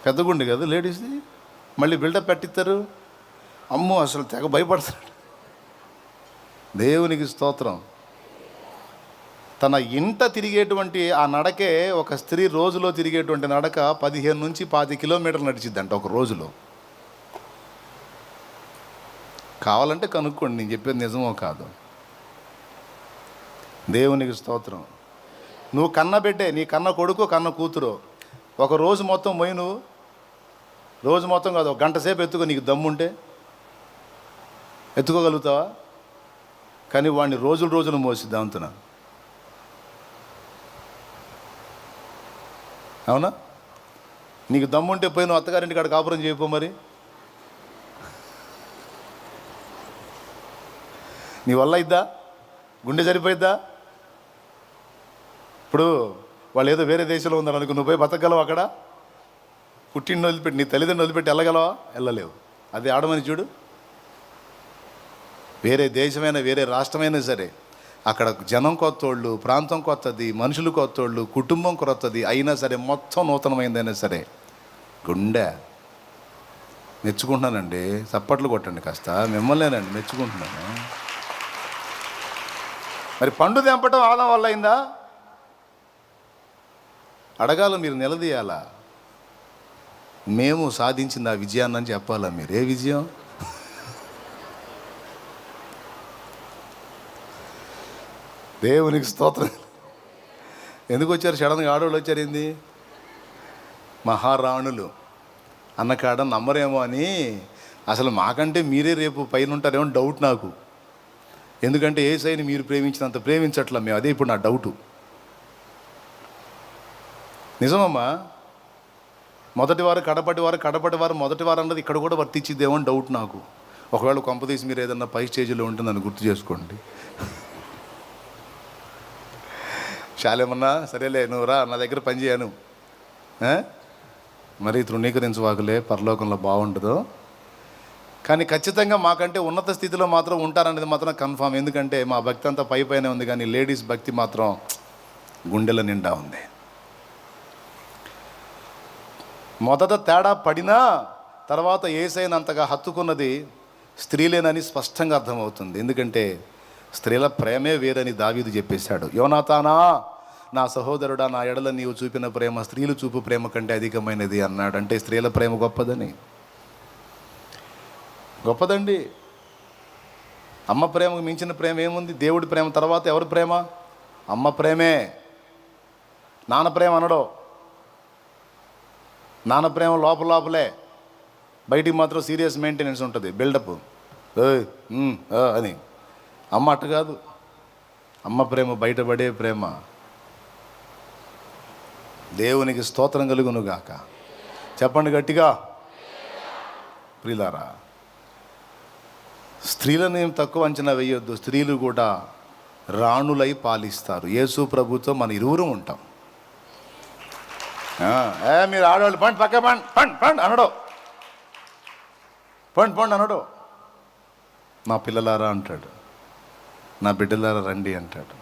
పెద్ద గుండె కదా లేడీస్ది. మళ్ళీ బిల్డప్ పెట్టిస్తారు. అమ్మో అసలు తెగ భయపడతాడు. దేవునికి స్తోత్రం. తన ఇంట తిరిగేటువంటి ఆ నడకే ఒక స్త్రీ రోజులో తిరిగేటువంటి నడక 15 నుంచి 20 కిలోమీటర్లు నడిచిద్దంట ఒక రోజులో. కావాలంటే కనుక్కోండి, నేను చెప్పేది నిజమో కాదు. దేవునికి స్తోత్రం. నువ్వు కన్న బిడ్డే, నీ కన్న కొడుకు, కన్న కూతురు, ఒక రోజు మొత్తం పోయి నువ్వు, రోజు మొత్తం కాదు, ఒక గంట సేపు ఎత్తుకో. నీకు దమ్ముంటే ఎత్తుకోగలుగుతావా? కానీ వాడిని రోజులు మోసిద్దాం అంటున్నా. అవునా? నీకు దమ్ముంటే పోయి నువ్వు అత్తగారింటి కాడ కాపురం చేయపో. మరి నీ వల్ల ఇద్దా? గుండె సరిపోయిద్దా? ఇప్పుడు వాళ్ళు ఏదో వేరే దేశంలో ఉన్నారు అనుకో, నువ్వు పోయి బతకగలవు అక్కడ? పుట్టిండి వదిలిపెట్టి, నీ తల్లిదండ్రులు వదిలిపెట్టి వెళ్ళగలవా? వెళ్ళలేవు. అది ఆడమని చూడు. వేరే దేశమైనా వేరే రాష్ట్రమైనా సరే, అక్కడ జనం కొత్తోళ్ళు, ప్రాంతం కొత్తది, మనుషులు కొత్తోళ్ళు, కుటుంబం కొత్తది అయినా సరే, మొత్తం నూతనమైందైనా సరే, గుండె. మెచ్చుకుంటున్నానండి, చప్పట్లు కొట్టండి కాస్త, మిమ్మల్నేనండి మెచ్చుకుంటున్నాను. మరి పండు తెంపటం ఆదాం వల్ల అయిందా? అడగాల, మీరు నిలదీయాలా. మేము సాధించింది ఆ విజయాన్ని అని చెప్పాలా మీరు. ఏ విజయం? దేవునికి స్తోత్రం. ఎందుకు వచ్చారు సడన్గా? ఆడవాళ్ళు వచ్చారు ఏంది? మహారాణులు అన్నకాడ నమ్మరేమో అని. అసలు మాకంటే మీరే రేపు పైన ఉంటారేమో డౌట్ నాకు. ఎందుకంటే యేసయ్యని మీరు ప్రేమించినంత ప్రేమించట్లా మేము. అదే ఇప్పుడు నా డౌటు. నిజమమ్మా. మొదటివారు కడపటివారు మొదటివారు అన్నది ఇక్కడ కూడా వర్తించిద్దేమో అని డౌట్ నాకు. ఒకవేళ కొంపదీసి మీరు ఏదన్నా పై స్టేజ్లో ఉంటే నన్ను గుర్తు చేసుకోండి. శాలేమన్నా సరేలే, నువ్వు రా, నా దగ్గర పని చేయను. మరి తృణీకరించవాకులే, పరలోకంలో బాగుంటుందో. కానీ ఖచ్చితంగా మాకంటే ఉన్నత స్థితిలో మాత్రం ఉంటారనేది మాత్రం కన్ఫామ్. ఎందుకంటే మా భక్తి అంతా పైనే ఉంది, కానీ లేడీస్ భక్తి మాత్రం గుండెల నిండా ఉంది. మొదట తేడా పడినా తర్వాత యేసయ్యనంతగా హత్తుకున్నది స్త్రీలేనని స్పష్టంగా అర్థమవుతుంది. ఎందుకంటే స్త్రీల ప్రేమే వేరని దావీదు చెప్పేశాడు. యోనాతానా, నా సహోదరుడా, నా ఎడల నీవు చూపిన ప్రేమ స్త్రీలు చూపు ప్రేమ కంటే అధికమైనది అన్నాడు. అంటే స్త్రీల ప్రేమ గొప్పదని. గొప్పదండి. అమ్మ ప్రేమకు మించిన ప్రేమ ఏముంది? దేవుడి ప్రేమ తర్వాత ఎవరి ప్రేమ? అమ్మ ప్రేమే. నాన్న ప్రేమ అనడో. నాన్న ప్రేమ లోపలే, బయటికి మాత్రం సీరియస్ మెయింటెనెన్స్ ఉంటుంది, బిల్డప్ అని. అమ్మ అట్ట కాదు. అమ్మ ప్రేమ బయటపడే ప్రేమ. దేవునికి స్తోత్రం కలుగును గాక. చెప్పండి గట్టిగా. ప్రియులారా, స్త్రీలను ఏం తక్కువ అంచనా వేయొద్దు. స్త్రీలు కూడా రాణులై పాలిస్తారు. యేసు ప్రభుతో మన ఇరువురు ఉంటాం. మీరు ఆడవాళ్ళు పండి పక్క పండి అనడో, పండి అనడో. నా పిల్లలారా అంటాడు, నా బిడ్డలారా రండి అంటాడు.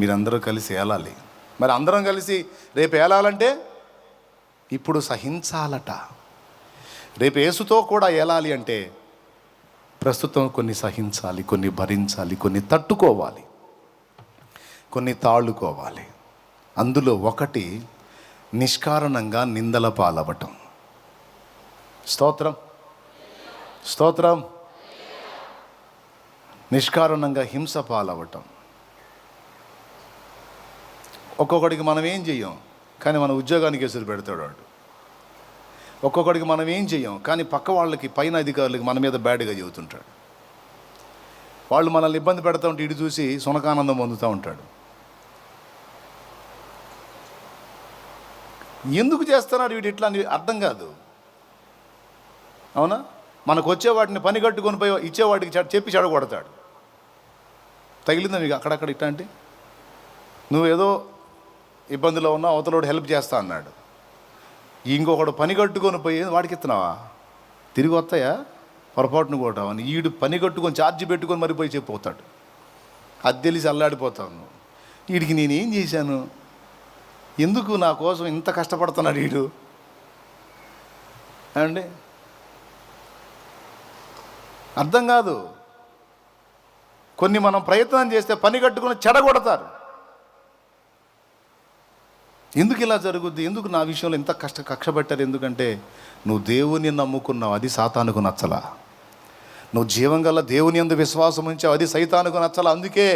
మీరందరూ కలిసి ఏలాలి. మరి అందరం కలిసి రేపు ఏలాలంటే ఇప్పుడు సహించాలట. రేపు యేసుతో కూడా ఏలాలి అంటే ప్రస్తుతం కొన్ని సహించాలి, కొన్ని భరించాలి, కొన్ని తట్టుకోవాలి, కొన్ని తాళుకోవాలి. అందులో ఒకటి నిష్కారణంగా నిందల పాలవటం. స్తోత్రం, స్తోత్రం. నిష్కారణంగా హింస పాలవటం. ఒక్కొక్కడికి మనం ఏం చెయ్యం, కానీ మన ఉద్యోగానికి ఎసురు పెడతాడు వాడు. ఒక్కొక్కడికి మనం ఏం చెయ్యం, కానీ పక్క వాళ్ళకి, పైన అధికారులకి మన మీద బ్యాడ్గా చెబుతుంటాడు. వాళ్ళు మనల్ని ఇబ్బంది పెడతా ఉంటే ఇటు చూసి సునకానందం పొందుతూ ఉంటాడు. ఎందుకు చేస్తున్నాడు వీడు ఇట్లా అని అర్థం కాదు. అవునా? మనకు వచ్చేవాటిని పని కట్టుకొని పోయి ఇచ్చేవాడికి చెప్పి చెడగొడతాడు. తగిలిందా మీకు అక్కడక్కడ ఇట్లాంటి? నువ్వేదో ఇబ్బందిలో ఉన్నావు, అవతలోడు హెల్ప్ చేస్తా అన్నాడు, ఇంకొకడు పని కట్టుకొని పోయి వాడికి ఇస్తున్నావా? తిరిగి వస్తాయా? పొరపాటును కొట్టావని ఈడు పని కట్టుకొని ఛార్జీ పెట్టుకొని మరి పోయి చెప్పిపోతాడు. అది తెలిసి అల్లాడిపోతాను. వీడికి నేనేం చేశాను, ఎందుకు నా కోసం ఇంత కష్టపడుతున్నాడు వీడు అండి? అర్థం కాదు. కొన్ని మనం ప్రయత్నం చేస్తే పని కట్టుకుని చెడగొడతారు. ఎందుకు ఇలా జరుగుద్ది? ఎందుకు నా విషయంలో ఇంత కక్ష పెట్టారు? ఎందుకంటే నువ్వు దేవుని నమ్ముకున్నావు, అది సాతానుకు నచ్చలా. నువ్వు జీవం గల దేవుని యందు విశ్వాసం ఉంచావు, అది సైతానుకు నచ్చలా. అందుకే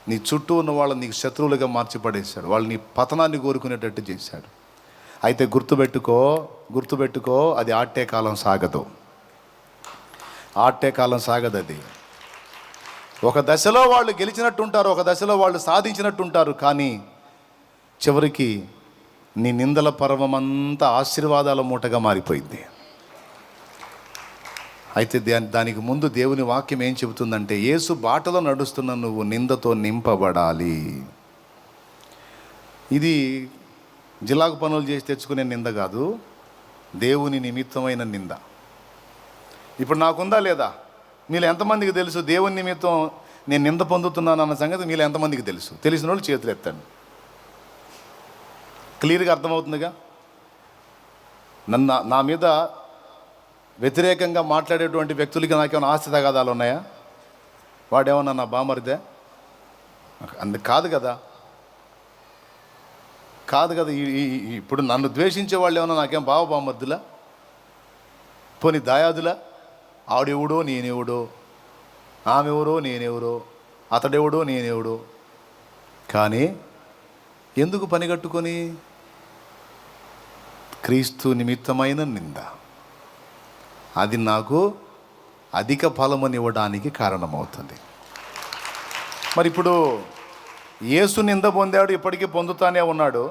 నీ చుట్టూ ఉన్న వాళ్ళని నీకు శత్రువులుగా మార్చిపడేశాడు. వాళ్ళు నీ పతనాన్ని కోరుకునేటట్టు చేశాడు. అయితే గుర్తుపెట్టుకో, అది ఆట్టే కాలం సాగదు. అది ఒక దశలో వాళ్ళు గెలిచినట్టుంటారు, ఒక దశలో వాళ్ళు సాధించినట్టుంటారు, కానీ చివరికి నీ నిందల పర్వమంతా ఆశీర్వాదాల మూటగా మారిపోయింది. అయితే దానికి ముందు దేవుని వాక్యం ఏం చెబుతుందంటే, యేసు బాటలో నడుస్తున్న నువ్వు నిందతో నింపబడాలి. ఇది జిల్లాకు పనులు చేసి తెచ్చుకునే నింద కాదు, దేవుని నిమిత్తమైన నింద. ఇప్పుడు నాకుందా లేదా? మీరు ఎంతమందికి తెలుసు దేవుని నిమిత్తం నేను నింద పొందుతున్నాను అన్న సంగతి మీరు ఎంతమందికి తెలుసు? తెలిసిన వాళ్ళు చేతులు ఎత్తండి. క్లియర్గా అర్థమవుతుందిగా. నా మీద వ్యతిరేకంగా మాట్లాడేటువంటి వ్యక్తులకి నాకేమైనా ఆస్తి తగాదాలు ఉన్నాయా? వాడేమన్నా నా బామరిదే? అందుకు కాదు కదా. ఇప్పుడు నన్ను ద్వేషించే వాళ్ళు ఏమన్నా నాకేం బామర్దులా? పోనీ దాయాదులా? ఆడెవడో నేనెవడో, ఆమెవరో నేనెవరో, అతడెవడో నేనెవడో. కానీ ఎందుకు పని కట్టుకొని? క్రీస్తు నిమిత్తమైన నింద. అది నాకు అధిక ఫలమునివ్వడానికి కారణమవుతుంది. మరి ఇప్పుడు యేసు నింద పొందాడు, ఇప్పటికీ పొందుతానే ఉన్నాడు.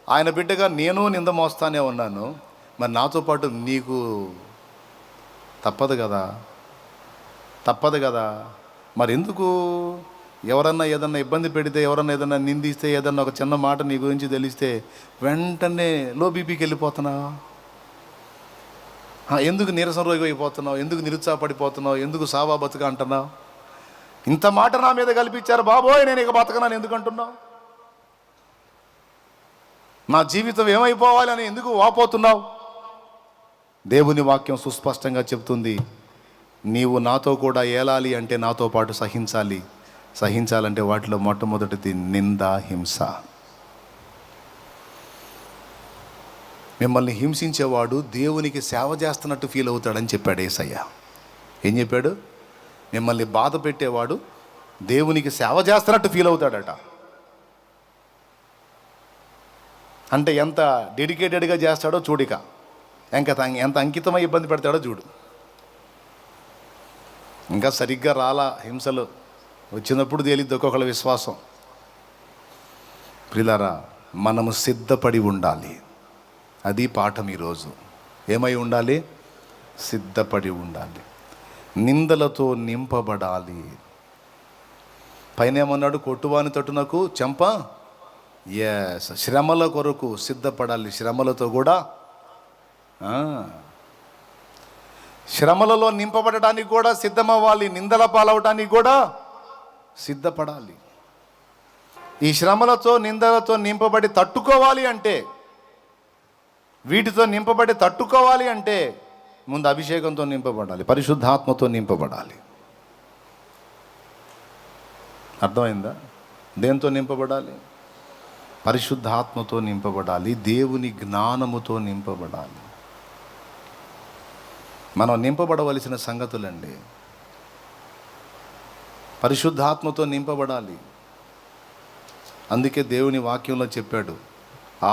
ఆయన బిడ్డగా నేను నింద మోస్తానే ఉన్నాను. మరి నాతో పాటు నీకు తప్పదు కదా. మరి ఎందుకు? ఎవరన్నా ఏదన్నా ఇబ్బంది పెడితే, ఎవరన్నా ఏదన్నా నిందిస్తే, ఏదన్నా ఒక చిన్న మాట నీ గురించి తెలిస్తే వెంటనే లో బీపీకి వెళ్ళిపోతున్నావు? ఎందుకు నీరసం రోగి అయిపోతున్నావు? ఎందుకు నిరుత్సాహపడిపోతున్నావు? ఎందుకు సావా బతుక అంటున్నావు? ఇంత మాట నా మీద కల్పించారు బాబోయ్, నేను ఇక బతకనాను ఎందుకు అంటున్నావు? నా జీవితం ఏమైపోవాలని ఎందుకు వాపోతున్నావు? దేవుని వాక్యం సుస్పష్టంగా చెబుతుంది, నీవు నాతో కూడా ఏలాలి అంటే నాతో పాటు సహించాలంటే వాటిలో మొట్టమొదటిది నింద, హింస. మిమ్మల్ని హింసించేవాడు దేవునికి సేవ చేస్తున్నట్టు ఫీల్ అవుతాడని చెప్పాడు యేసయ్య. ఏం చెప్పాడు? మిమ్మల్ని బాధ పెట్టేవాడు దేవునికి సేవ చేస్తున్నట్టు ఫీల్ అవుతాడట. అంటే ఎంత డెడికేటెడ్గా చేస్తాడో చూడిక, ఎంత అంకితమై ఇబ్బంది పెడతాడో చూడు. ఇంకా సరిగ్గా రాలా హింసలు, వచ్చినప్పుడు తేలిద్ది ఒక్కొక్కళ్ళ విశ్వాసం. ప్రియులారా, మనము సిద్ధపడి ఉండాలి. అది పాఠం ఈరోజు. ఏమై ఉండాలి? సిద్ధపడి ఉండాలి. నిందలతో నింపబడాలి. పైన ఏమన్నాడు? కొట్టువాని తట్టునకు చెంప. శ్రమల కొరకు సిద్ధపడాలి. శ్రమలతో కూడా శ్రమలలో నింపబడటానికి కూడా సిద్ధమవ్వాలి. నిందల పాలవటానికి కూడా సిద్ధపడాలి. ఈ శ్రమలతో, నిందలతో నింపబడి తట్టుకోవాలి అంటే, వీటితో నింపబడి తట్టుకోవాలి అంటే ముందు అభిషేకంతో నింపబడాలి, పరిశుద్ధాత్మతో నింపబడాలి. అర్థమైందా? దేంతో నింపబడాలి? పరిశుద్ధాత్మతో నింపబడాలి. దేవుని జ్ఞానముతో నింపబడాలి. మనం నింపబడవలసిన సంగతులండి. పరిశుద్ధాత్మతో నింపబడాలి. అందుకే దేవుని వాక్యంలో చెప్పాడు,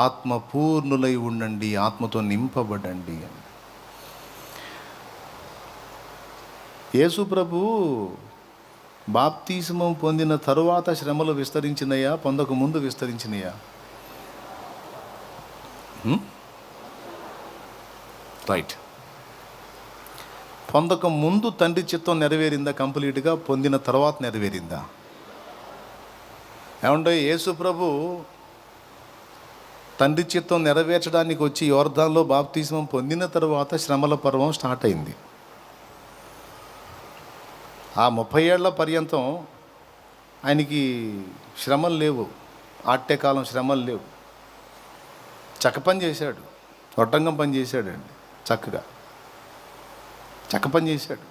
ఆత్మ పూర్ణులై ఉండండి, ఆత్మతో నింపబడండి అని. యేసు ప్రభు బాప్తిస్మం పొందిన తరువాత శ్రమలు విస్తరించినయా, పొందక ముందు విస్తరించినయా? రైట్. పొందక ముందు తండ్రి చిత్తం నెరవేరిందా కంప్లీట్గా? పొందిన తర్వాత నెరవేరిందా? ఏమంటే యేసు ప్రభు తండ్రి చిత్తం నెరవేర్చడానికి వచ్చి యోర్దాన్లో బాప్తిస్మం పొందిన తర్వాత శ్రమల పర్వం స్టార్ట్ అయింది. ఆ 30 ఏళ్ల పర్యంతం ఆయనకి శ్రమలు లేవు, ఆట్యకాలం శ్రమలు లేవు. చక్క పని చేశాడు, ఒట్టంగం పని చేశాడండి, చక్క పని చేశాడు.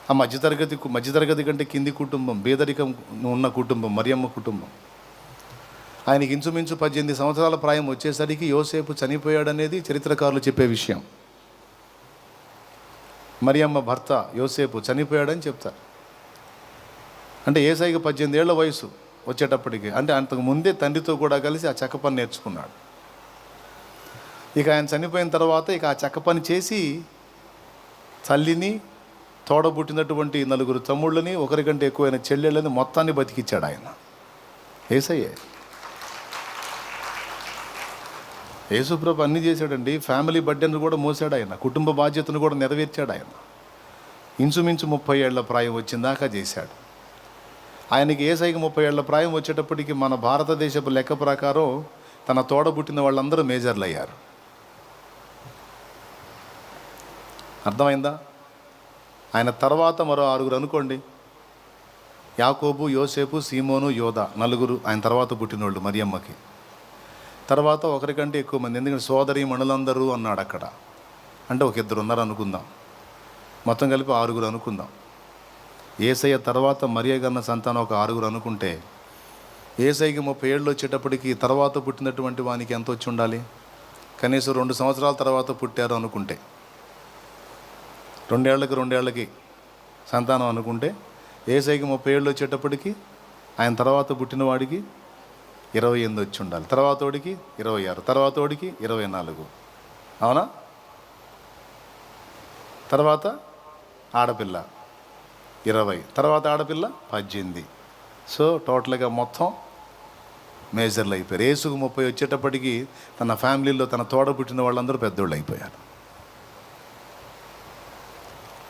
ఆ మధ్యతరగతి కంటే కింది కుటుంబం, పేదరికం ఉన్న కుటుంబం, మరియమ్మ కుటుంబం. ఆయనకి ఇంచుమించు 18 సంవత్సరాల ప్రాయం వచ్చేసరికి యోసేపు చనిపోయాడనేది చరిత్రకారులు చెప్పే విషయం. మరియమ్మ భర్త యోసేపు చనిపోయాడని చెప్తారు. అంటే యేసయ్యకి 18 ఏళ్ల వయసు వచ్చేటప్పటికి, అంటే అంతకు ముందే తండ్రితో కూడా కలిసి ఆ చెక్క పని నేర్చుకున్నాడు. ఇక ఆయన చనిపోయిన తర్వాత ఇక ఆ చెక్క పని చేసి తల్లిని, తోడబుట్టినటువంటి 4 తమ్ముళ్ళని, ఒకరికంటే ఎక్కువైన చెల్లెళ్ళని మొత్తాన్ని బతికిచ్చాడు ఆయన. యేసయ్యే. యేసుప్రభు అన్నీ చేశాడండి. ఫ్యామిలీ బర్డెన్ కూడా మోసాడు ఆయన, కుటుంబ బాధ్యతను కూడా నెరవేర్చాడు ఆయన. ఇంచుమించు 30 ఏళ్ల ప్రాయం వచ్చిందాకా చేశాడు. ఆయనకి యేసయ్యకి 30 ఏళ్ల ప్రాయం వచ్చేటప్పటికి మన భారతదేశపు లెక్క ప్రకారం తన తోడబుట్టిన వాళ్ళందరూ మేజర్లు అయ్యారు. అర్థమైందా? ఆయన తర్వాత మరో 6 అనుకోండి. యాకోబు, యోసేపు, సీమోను, యోధా, 4 ఆయన తర్వాత పుట్టినోళ్ళు మరియమ్మకి. తర్వాత ఒకరికంటే ఎక్కువ మంది, ఎందుకంటే సోదరి మణులందరూ అన్నాడు అక్కడ. అంటే ఒక 2 ఉన్నారు అనుకుందాం, మొత్తం కలిపి 6 అనుకుందాం. యేసయ్య తర్వాత మరియ గన్న సంతానం ఒక 6 అనుకుంటే, యేసయ్యకి 30 ఏళ్ళు వచ్చేటప్పటికి తర్వాత పుట్టినటువంటి వానికి ఎంత వచ్చి ఉండాలి? కనీసం 2 సంవత్సరాల తర్వాత పుట్టారు అనుకుంటే, 2 ఏళ్ళకి సంతానం అనుకుంటే, యేసయ్యకి 30 ఏళ్ళు వచ్చేటప్పటికి ఆయన తర్వాత పుట్టిన వాడికి 28 వచ్చి ఉండాలి. తర్వాత వాడికి 26, తర్వాత వాడికి 24, అవునా? తర్వాత ఆడపిల్ల 20, తర్వాత ఆడపిల్ల 18. సో టోటల్గా మొత్తం మేజర్లు అయిపోయారు. యేసుకు 30 వచ్చేటప్పటికి తన ఫ్యామిలీలో తన తోడ పుట్టిన వాళ్ళందరూ పెద్దోళ్ళు అయిపోయారు.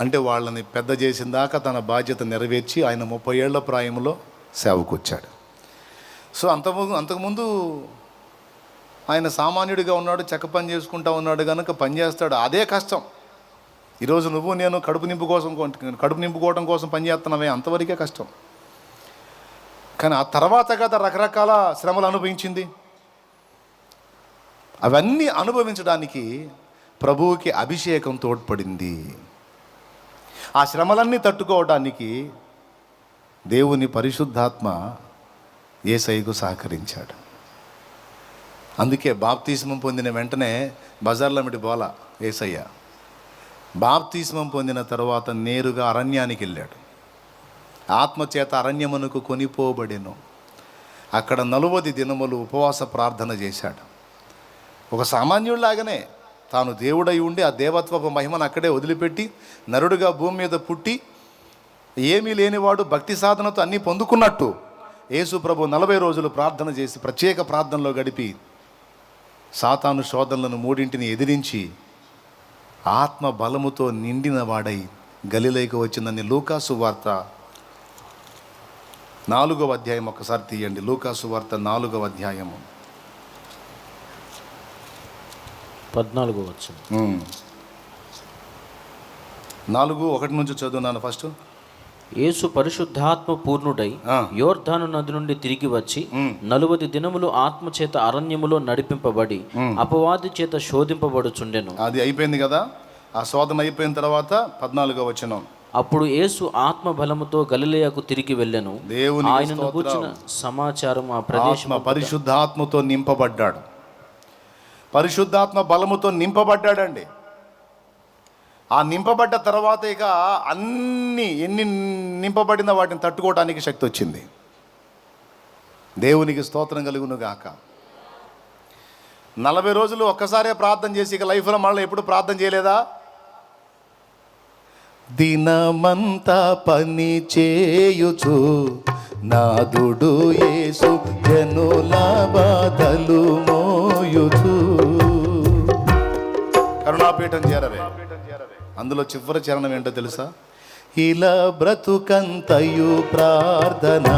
అంటే వాళ్ళని పెద్ద చేసిన దాకా తన బాధ్యత నెరవేర్చి ఆయన 30 ఏళ్ల ప్రాయంలో సేవకు వచ్చాడు. సో అంతకుముందు ఆయన సామాన్యుడిగా ఉన్నాడు, చెక్క పని చేసుకుంటా ఉన్నాడు కనుక పని చేస్తాడు. అదే కష్టం. ఈరోజు నువ్వు నేను కడుపు నింపుకోవడం కోసం పని చేస్తున్నామే, అంతవరకే కష్టం. కానీ ఆ తర్వాత కదా రకరకాల శ్రమలు అనుభవించింది. అవన్నీ అనుభవించడానికి ప్రభువుకి అభిషేకం తోడ్పడింది. ఆ శ్రమలన్నీ తట్టుకోవడానికి దేవుని పరిశుద్ధాత్మ యేసయ్యకు సహకరించాడు. అందుకే బాప్తిస్మం పొందిన వెంటనే బజార్లో మిటి బోల యేసయ్య. బాప్తిస్మం పొందిన తర్వాత నేరుగా అరణ్యానికి వెళ్ళాడు. ఆత్మచేత అరణ్యమునకు కొనిపోబడెను. అక్కడ 40 దినములు ఉపవాస ప్రార్థన చేశాడు. ఒక సామాన్యుడిలాగానే తాను దేవుడై ఉండి ఆ దేవత్వపు మహిమను అక్కడే వదిలిపెట్టి నరుడుగా భూమి మీద పుట్టి ఏమీ లేనివాడు భక్తి సాధనతో అన్నీ పొందుకున్నట్టు యేసు ప్రభు 40 రోజులు ప్రార్థన చేసి ప్రత్యేక ప్రార్థనలో గడిపి సాతాను శోధనలను 3 ఎదిరించి ఆత్మ బలముతో నిండిన వాడై గలిలయకు వచ్చిందని లూకాసు వార్త 4వ అధ్యాయం ఒకసారి తీయండి. లూకాసు వార్త 4వ అధ్యాయము 14వ వచనం. 4:1 నుంచి చదువున్నాను ఫస్ట్. యేసు పరిశుద్ధాత్మ పూర్ణుడై యోర్దాను నది నుండి తిరిగి వచ్చి 40 దినములు ఆత్మచేత అరణ్యములో నడిపింపబడి అపవాది చేత శోధింపబడుచుండెను. అది అయిపోయింది కదా. ఆ శోధన అయిపోయిన తర్వాత 14వ వచనం. అప్పుడు యేసు ఆత్మ బలముతో గలిలయకు తిరిగి వెళ్ళెను. ఆయనను కూర్చిన సమాచారం ఆ ప్రదేశం పరిశుద్ధాత్మతో నింపబడ్డాడు. పరిశుద్ధాత్మ బలముతో నింపబడ్డాడండి. ఆ నింపబడ్డ తర్వాత ఇక ఎన్ని నింపబడిన వాటిని తట్టుకోవడానికి శక్తి వచ్చింది. దేవునికి స్తోత్రం కలుగును గాక. 40 రోజులు ఒక్కసారే ప్రార్థన చేసి ఇక లైఫ్లో మళ్ళీ ఎప్పుడు ప్రార్థన చేయలేదా? దినమంతా పని చేయుచు నాదుడు యేసు జనుల బాధలు మోయుచు. కరుణాపీఠం చేరవే. అందులో చివరి చరణం ఏంటో తెలుసా? ఇలా బ్రతుకంతయు ప్రార్థన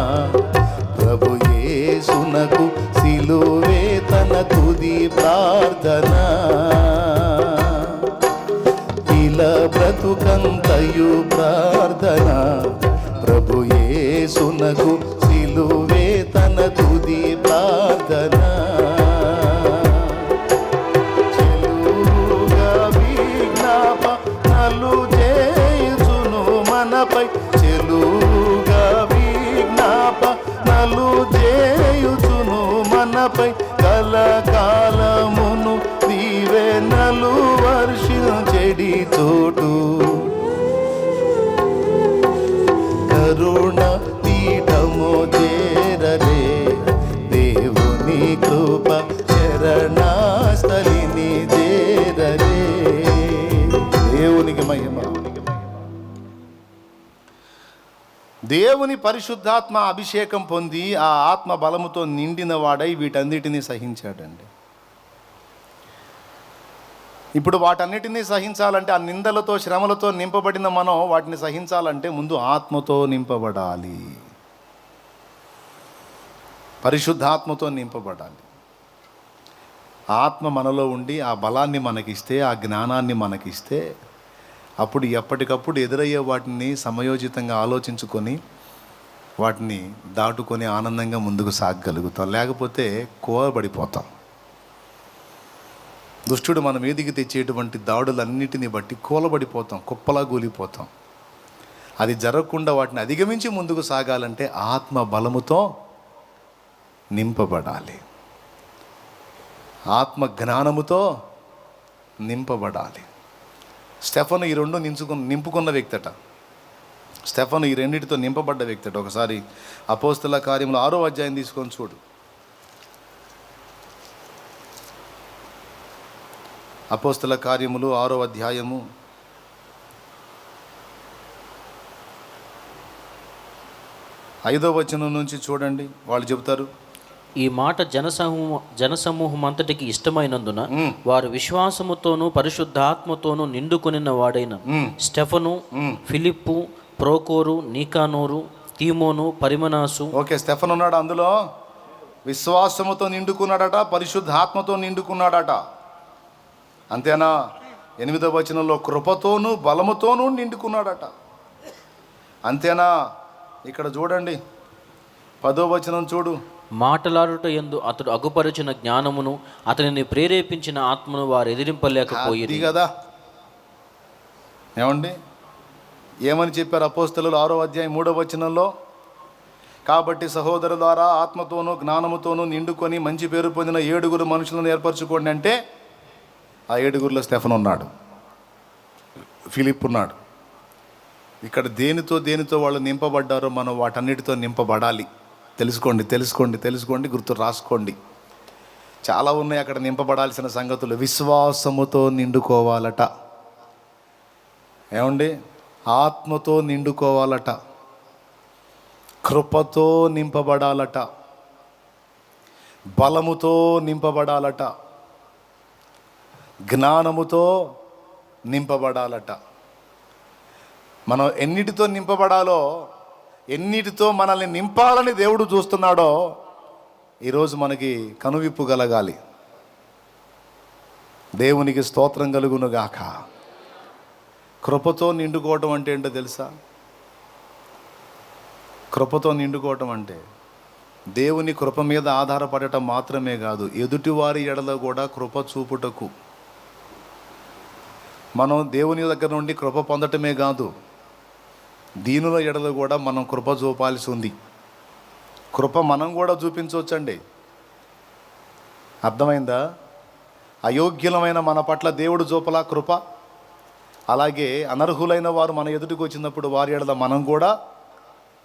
ప్రభు యేసునకు సిలువే తన తుది ప్రార్థన. ఇలా బ్రతుకంతయు ప్రార్థన ప్రభు యేసునకు సిలువే తన తుది ప్రార్థన. చెలుగా విజ్ఞాపనలు చేయుచును మనపై కలకాలమును దీవెనలు వర్షించెడి చోటు. కరుణ పీఠము చేరలే దేవుని కృప చరణాస్థలిని చేరలే. దేవునికి మహిమ. దేవుని పరిశుద్ధాత్మ అభిషేకం పొంది ఆ ఆత్మ బలముతో నిండిన వాడై వీటన్నిటినీ సహించాడండి. ఇప్పుడు వాటన్నిటినీ సహించాలంటే, ఆ నిందలతో శ్రమలతో నింపబడిన మనం వాటిని సహించాలంటే ముందు ఆత్మతో నింపబడాలి, పరిశుద్ధాత్మతో నింపబడాలి. ఆత్మ మనలో ఉండి ఆ బలాన్ని మనకిస్తే, ఆ జ్ఞానాన్ని మనకిస్తే, అప్పుడు ఎప్పటికప్పుడు ఎదురయ్యే వాటిని సమయోచితంగా ఆలోచించుకొని వాటిని దాటుకొని ఆనందంగా ముందుకు సాగగలుగుతాం. లేకపోతే కోవబడిపోతాం. దుష్టుడు మన మీదికి తెచ్చేటువంటి దాడులన్నిటిని బట్టి కూలబడిపోతాం, కుప్పలా కూలిపోతాం. అది జరగకుండా వాటిని అధిగమించి ముందుకు సాగాలంటే ఆత్మ బలముతో నింపబడాలి, ఆత్మ జ్ఞానముతో నింపబడాలి. స్టెఫను ఈ రెండు నింపుకున్న వ్యక్తట. స్టెఫను ఈ రెండింటితో నింపబడ్డ వ్యక్తట. ఒకసారి అపోస్తల కార్యములు 6వ అధ్యాయం తీసుకొని చూడు. అపోస్తల కార్యములు 6వ అధ్యాయము 5వ వచనం నుంచి చూడండి. వాళ్ళు చెబుతారు, ఈ మాట జనసమూహం అంతటికి ఇష్టమైనందున వారు విశ్వాసముతోనూ పరిశుద్ధాత్మతోనూ నిండుకొనిన వాడైన స్టెఫను, ఫిలిప్పు, ప్రోకోరు, నీకానోరు, తీమోను, పరిమనాసు. ఓకే, స్టెఫన్ ఉన్నాడు అందులో. విశ్వాసముతో నిండుకున్నాడట, పరిశుద్ధాత్మతో నిండుకున్నాడట. అంతేనా? 8వ వచనంలో కృపతోనూ బలముతోనూ నిండుకున్నాడట. అంతేనా? ఇక్కడ చూడండి 10వ వచనం చూడు. మాటలాడుట యందు అతడు అగుపరిచిన జ్ఞానమును అతనిని ప్రేరేపించిన ఆత్మను వారు ఎదిరింపలేకపోయింది కదా. ఏమండి, ఏమని చెప్పారు అపోస్తలులు 6వ అధ్యాయం 3వ వచనంలో? కాబట్టి సహోదరు ద్వారా ఆత్మతోనూ జ్ఞానముతోనూ నిండుకొని మంచి పేరు పొందిన 7 మనుషులను ఏర్పరచుకోండి అంటే, ఆ 7 స్టెఫన్ ఉన్నాడు, ఫిలిప్ ఉన్నాడు. ఇక్కడ దేనితో వాళ్ళు నింపబడ్డారో మనం వాటన్నిటితో నింపబడాలి. తెలుసుకోండి, గుర్తు రాసుకోండి. చాలా ఉన్నాయి అక్కడ నింపబడాల్సిన సంగతులు. విశ్వాసముతో నిండుకోవాలట. ఏమండి? ఆత్మతో నిండుకోవాలట, కృపతో నింపబడాలట, బలముతో నింపబడాలట, జ్ఞానముతో నింపబడాలట. మనం ఎన్నిటితో నింపబడాలో, ఎన్నిటితో మనల్ని నింపాలని దేవుడు చూస్తున్నాడో ఈరోజు మనకి కనువిప్పు కలగాలి. దేవునికి స్తోత్రం కలుగునుగాక. కృపతో నిండుకోవటం అంటే ఏంటో తెలుసా? కృపతో నిండుకోవటం అంటే దేవుని కృప మీద ఆధారపడటం మాత్రమే కాదు, ఎదుటివారి ఎడలో కూడా కృప చూపుటకు. మనం దేవుని దగ్గర నుండి కృప పొందటమే కాదు, దీనుల ఎడలో కూడా మనం కృప చూపాల్సి ఉంది. కృప మనం కూడా చూపించవచ్చండి. అర్థమైందా? అయోగ్యులమైన మన పట్ల దేవుడు చూపలా కృప, అలాగే అనర్హులైన వారు మన ఎదుటికి వచ్చినప్పుడు వారి ఎడల మనం కూడా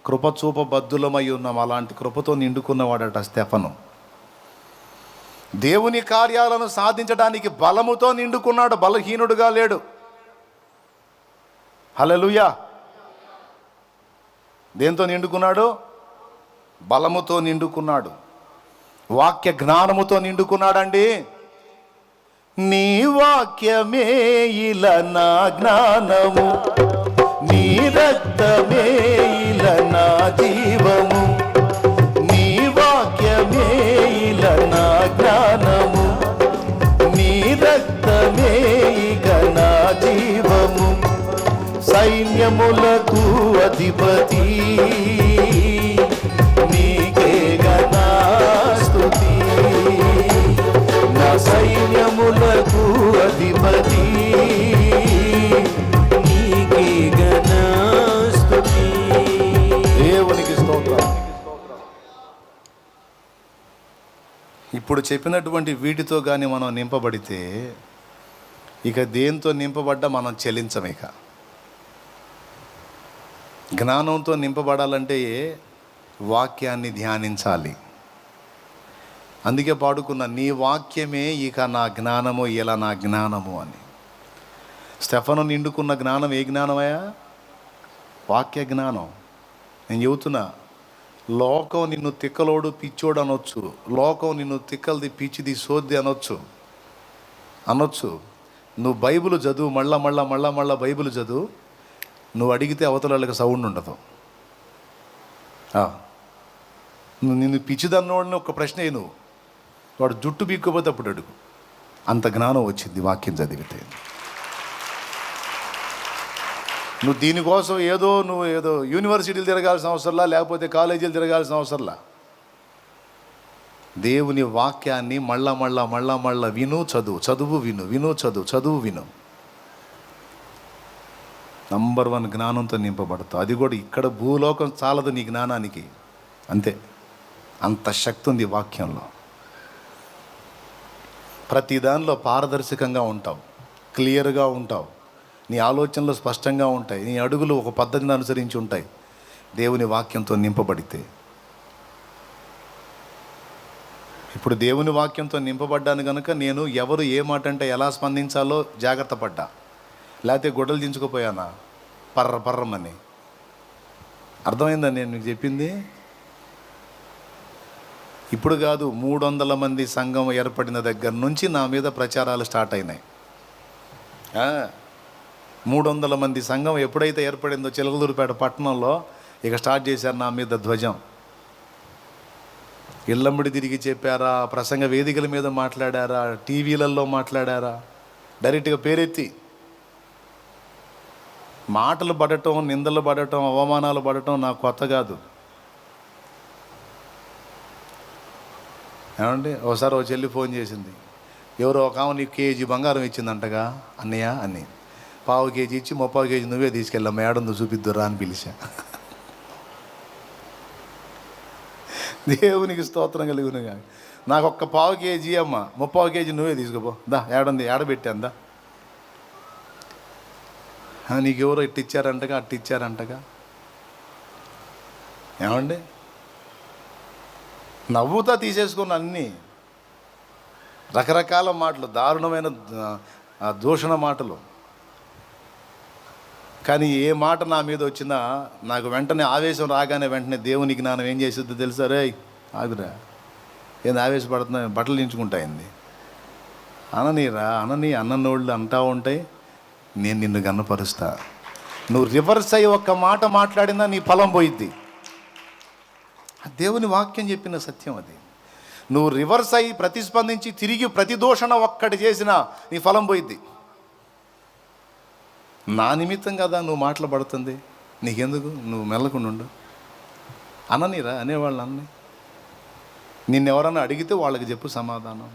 కృప చూపబద్దులమై ఉన్నాం. అలాంటి కృపతో నిండుకున్నవాడట స్టెఫను. దేవుని కార్యాలను సాధించడానికి బలముతో నిండుకున్నాడు, బలహీనుడుగా లేడు. హల్లెలూయా. దేంతో నిండుకున్నాడు? బలముతో నిండుకున్నాడు, వాక్య జ్ఞానముతో నిండుకున్నాడండి. నీ వాక్యమే ఇలా నా జ్ఞానము, నీ రక్తమే ఇలా నా జీవము, నీ వాక్యమే ఇలా నా జ్ఞానము, నీ రక్తమే ఇక నా జీవము. సైన్యములకు అధిపతి నీకే ఘన స్తుతి, నా సైన్యములకు అధిపతి నీకే ఘన స్తుతి. దేవునికి స్తోత్రం. ఇప్పుడు చెప్పినటువంటి వీటితో కానీ మనం నింపబడితే ఇక దేంతో నింపబడ్డా మనం చెల్లించం. ఇక జ్ఞానంతో నింపబడాలంటే వాక్యాన్ని ధ్యానించాలి. అందుకే పాడుకున్న, నీ వాక్యమే ఇక నా జ్ఞానము, ఇలా నా జ్ఞానము అని. స్టెఫను నిండుకున్న జ్ఞానం ఏ జ్ఞానమయ్యా? వాక్య జ్ఞానం. నేను చెబుతున్నా, లోకం నిన్ను తిక్కలోడు పిచ్చోడు అనొచ్చు, లోకం నిన్ను తిక్కలది పిచ్చిది సోద్ది అనొచ్చు. నువ్వు బైబిల్ చదువు, మళ్ళా బైబిల్ చదువు. నువ్వు అడిగితే అవతల వాళ్ళకి సౌండ్ ఉండదు. నిన్ను పిచ్చిదన్నోడిని ఒక ప్రశ్న నువ్వు, వాడు జుట్టు బీక్కుపోతే అప్పుడు అడుగు. అంత జ్ఞానం వచ్చింది వాక్యం చదివితే. నువ్వు దీనికోసం నువ్వు ఏదో యూనివర్సిటీలు తిరగాల్సిన అవసరంలా, లేకపోతే కాలేజీలు తిరగాల్సిన అవసరంలా. దేవుని వాక్యాన్ని మళ్ళా విను, చదువు విను. నంబర్ 1 జ్ఞానంతో నింపబడతావు. అది కూడా ఇక్కడ భూలోకం చాలదు నీ జ్ఞానానికి. అంతే, అంత శక్తి ఉంది వాక్యంలో. ప్రతి దానిలో పారదర్శకంగా ఉంటావు, క్లియర్గా ఉంటావు, నీ ఆలోచనలు స్పష్టంగా ఉంటాయి, నీ అడుగులు ఒక పద్ధతిని అనుసరించి ఉంటాయి దేవుని వాక్యంతో నింపబడితే. ఇప్పుడు దేవుని వాక్యంతో నింపబడ్డాను కనుక నేను ఎవరు ఏ మాట అంటే ఎలా స్పందించాలో జాగ్రత్త పడ్డా. లేకపోతే గొడ్డలు దించుకుపోయానా పర్రమని. అర్థమైందా నేను మీకు చెప్పింది? ఇప్పుడు కాదు, 300 మంది సంఘం ఏర్పడిన దగ్గర నుంచి నా మీద ప్రచారాలు స్టార్ట్ అయినాయి. 300 మంది సంఘం ఎప్పుడైతే ఏర్పడిందో చిలకలూరుపేట పట్టణంలో, ఇక స్టార్ట్ చేశారు నా మీద ధ్వజం. ఇళ్ళంబడి తిరిగి చెప్పారా, ప్రసంగ వేదికల మీద మాట్లాడారా, టీవీలలో మాట్లాడారా, డైరెక్ట్గా పేరెత్తి మాటలు పడటం, నిందలు పడటం, అవమానాలు పడటం నాకు కొత్త కాదు. ఏమండి, ఒకసారి ఓ చెల్లి ఫోన్ చేసింది, ఎవరో ఒక ఆమె నీకు కేజీ బంగారం ఇచ్చిందంటగా అన్నయ్య అని. 1/4 కేజీ ఇచ్చి 30 కేజీ నువ్వే తీసుకెళ్ళాము, ఏడుందో చూపిద్దురా అని పిలిచా. దేవునికి స్తోత్రం కలుగును కానీ నాకు ఒక్క 1/4 కేజీ అమ్మ, 30 కేజీ నువ్వే తీసుకుపో, దా ఏడుంది ఏడబెట్టాందా, నీకెవరో అట్టిచ్చారంటగా. ఏమండి, నవ్వుతా తీసేసుకున్న అన్నీ రకరకాల మాటలు, దారుణమైన దూషణ మాటలు. కానీ ఏ మాట నా మీద వచ్చినా నాకు వెంటనే ఆవేశం రాగానే వెంటనే దేవుని జ్ఞానం ఏం చేసిద్దో తెలుసా? రే ఆగురా, ఏంది ఆవేశపడుతున్నా, బట్టలు దించుకుంటాయింది అనని అన్నోళ్ళు అంటా ఉంటాయి. నేను నిన్ను గన్నపరుస్తా. నువ్వు రివర్స్ అయ్యి ఒక్క మాట మాట్లాడినా నీ ఫలం పోయిద్ది. దేవుని వాక్యం చెప్పిన సత్యం అది. నువ్వు రివర్స్ అయ్యి ప్రతిస్పందించి తిరిగి ప్రతిదోషణ ఒక్కటి చేసినా నీ ఫలం పోయిద్ది. నా నిమిత్తం కదా నువ్వు మాట్లాడుతుంది, నీకెందుకు, నువ్వు మెల్లకుండా అననిరా అనేవాళ్ళు అన్నీ. నిన్నెవరన్నా అడిగితే వాళ్ళకి చెప్పు సమాధానం.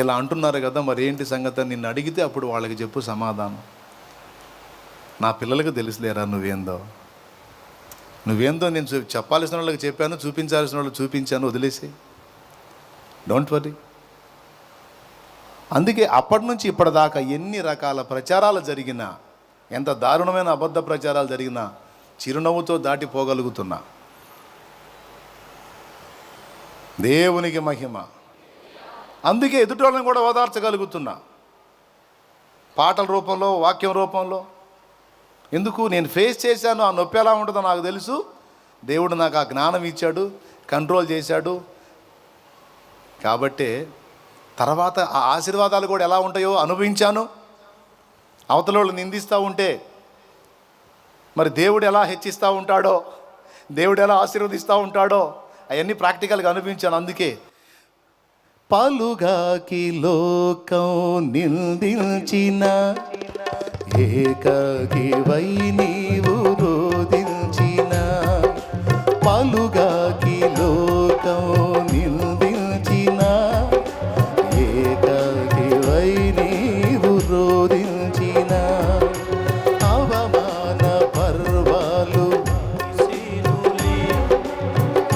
ఇలా అంటున్నారు కదా మరి ఏంటి సంగతి, నిన్ను అడిగితే అప్పుడు వాళ్ళకి చెప్పు సమాధానం. నా పిల్లలకు తెలుసులేరా నువ్వేందో నేను చెప్పాల్సిన వాళ్ళకి చెప్పాను, చూపించాల్సిన వాళ్ళకి చూపించాను, వదిలేసి డోంట్ వరీ. అందుకే అప్పటి నుంచి ఇప్పటిదాకా ఎన్ని రకాల ప్రచారాలు జరిగినా, ఎంత దారుణమైన అబద్ధ ప్రచారాలు జరిగినా చిరునవ్వుతో దాటిపోగలుగుతున్నా. దేవునికి మహిమ. అందుకే ఎదుటోళ్ళని కూడా ఓదార్చగలుగుతున్నా, పాటల రూపంలో, వాక్యం రూపంలో. ఎందుకు? నేను ఫేస్ చేశాను, ఆ నొప్పి ఎలా ఉంటుందో నాకు తెలుసు. దేవుడు నాకు ఆ జ్ఞానం ఇచ్చాడు, కంట్రోల్ చేశాడు. కాబట్టి తర్వాత ఆ ఆశీర్వాదాలు కూడా ఎలా ఉంటాయో అనుభవించాను. అవతల వాళ్ళు నిందిస్తూ ఉంటే మరి దేవుడు ఎలా హెచ్చిస్తూ ఉంటాడో, దేవుడు ఎలా ఆశీర్వదిస్తూ ఉంటాడో అవన్నీ ప్రాక్టికల్గా అనుభవించాను. అందుకే పలుగాకి లోకం నిందించిన ఏకాకివై నీవు రోదించిన, పలుగాకి లోకం నిందించిన ఏకాకివై నీవు రోదించిన, అవమాన పర్వాలు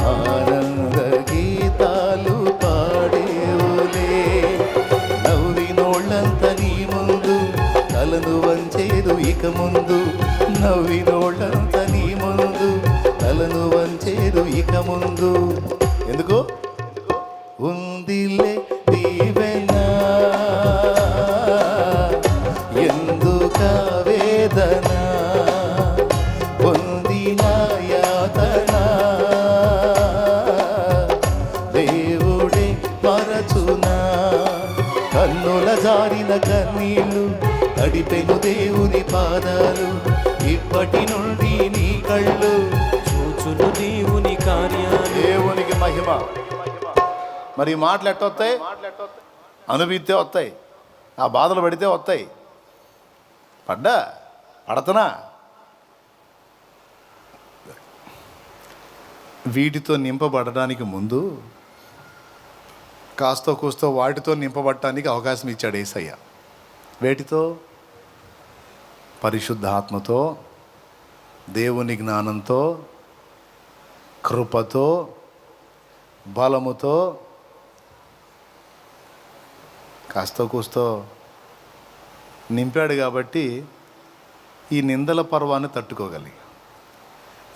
ఆనంద గీతాలు పాడేవులే, నవ్వినోళ్ళంత నీ ముందు తలను వంచేదు ఇక ముందు, నవ్వినోళ్ళంత నీ ముందు తలను వంచేదు ఇక ముందు. ఎందుకు? ఉందిలే దీవెన, ఎందుక వేదన, పొందిన యాతన దేవుడే మరచునా, కన్నుల జారిన కన్నీళ్ళు తడిపెను దేవుని పాదాలు, ఇప్పటి నుండి నీ కళ్ళు చూచును దేవుని కార్యాలు. దేవునికి మహిమ. మరి ఈ మాటలు ఎట్ట వస్తాయి? అనుభవిస్తే వస్తాయి, ఆ బాధలు పడితే వస్తాయి. పడతనా? వీటితో నింపబడడానికి ముందు కాస్తో కూస్తో వాటితో నింపబడటానికి అవకాశం ఇచ్చాడు యేసయ్య. వేటితో? పరిశుద్ధాత్మతో, దేవుని జ్ఞానంతో, కృపతో, బలముతో, కాస్తో కూస్తో నింపాడు. కాబట్టి ఈ నిందల పర్వాన్ని తట్టుకోగలిగా,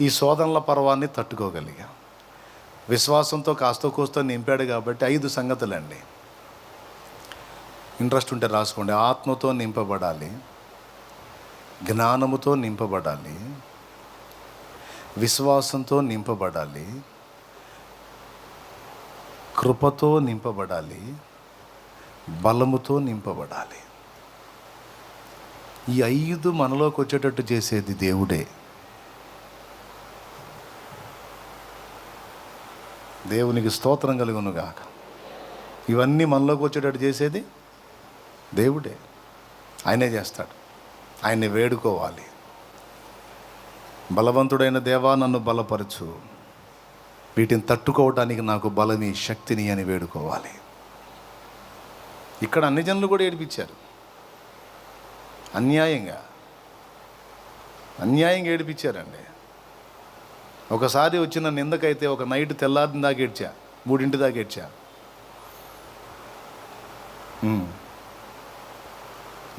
ఈ శోధనల పర్వాన్ని తట్టుకోగలిగా. విశ్వాసంతో కాస్తో కూస్తో నింపాడు. కాబట్టి 5 సంగతులండి. ఇంట్రెస్ట్ ఉంటే రాసుకోండి. ఆత్మతో నింపబడాలి, జ్ఞానముతో నింపబడాలి, విశ్వాసంతో నింపబడాలి, కృపతో నింపబడాలి, బలముతో నింపబడాలి. ఈ 5 మనలోకి వచ్చేటట్టు చేసేది దేవుడే. దేవునికి స్తోత్రం కలుగునుగాక. ఇవన్నీ మనలోకి వచ్చేటట్టు చేసేది దేవుడే. ఆయనే చేస్తాడు. ఆయన్ని వేడుకోవాలి. బలవంతుడైన దేవా, నన్ను బలపరచు, వీటిని తట్టుకోవటానికి నాకు బలని, శక్తిని అని వేడుకోవాలి. ఇక్కడ అన్ని జనులు కూడా ఏడిపించారు. అన్యాయంగా ఏడిపించారండి. ఒకసారి వచ్చిన నిందకైతే ఒక నైట్ తెల్లారిన దాకా ఏడ్చా, 3 దాకా ఏడ్చా.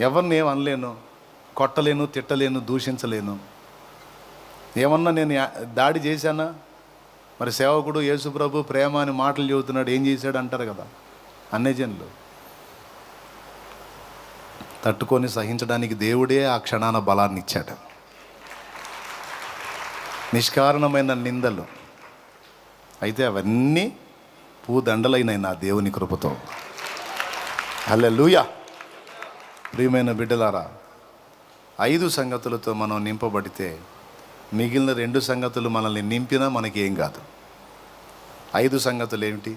ఎవరిని ఏం అనలేను, కొట్టలేను, తిట్టలేను, దూషించలేను. ఏమన్నా నేను దాడి చేశానా? మరి సేవకుడు యేసుప్రభు ప్రేమ అని మాటలు చెబుతున్నాడు, ఏం చేశాడు అంటారు కదా అన్ని జనులు. తట్టుకొని సహించడానికి దేవుడే ఆ క్షణాన బలాన్ని ఇచ్చాడు. నిష్కారణమైన నిందలు అయితే అవన్నీ పూదండలైనాయి నా దేవుని కృపతో. హల్లెలూయా. ప్రియమైన బిడ్డలారా, 5 సంగతులతో మనం నింపబడితే మిగిలిన 2 సంగతులు మనల్ని నింపినా మనకి ఏం కాదు. 5 సంగతులు ఏమిటి?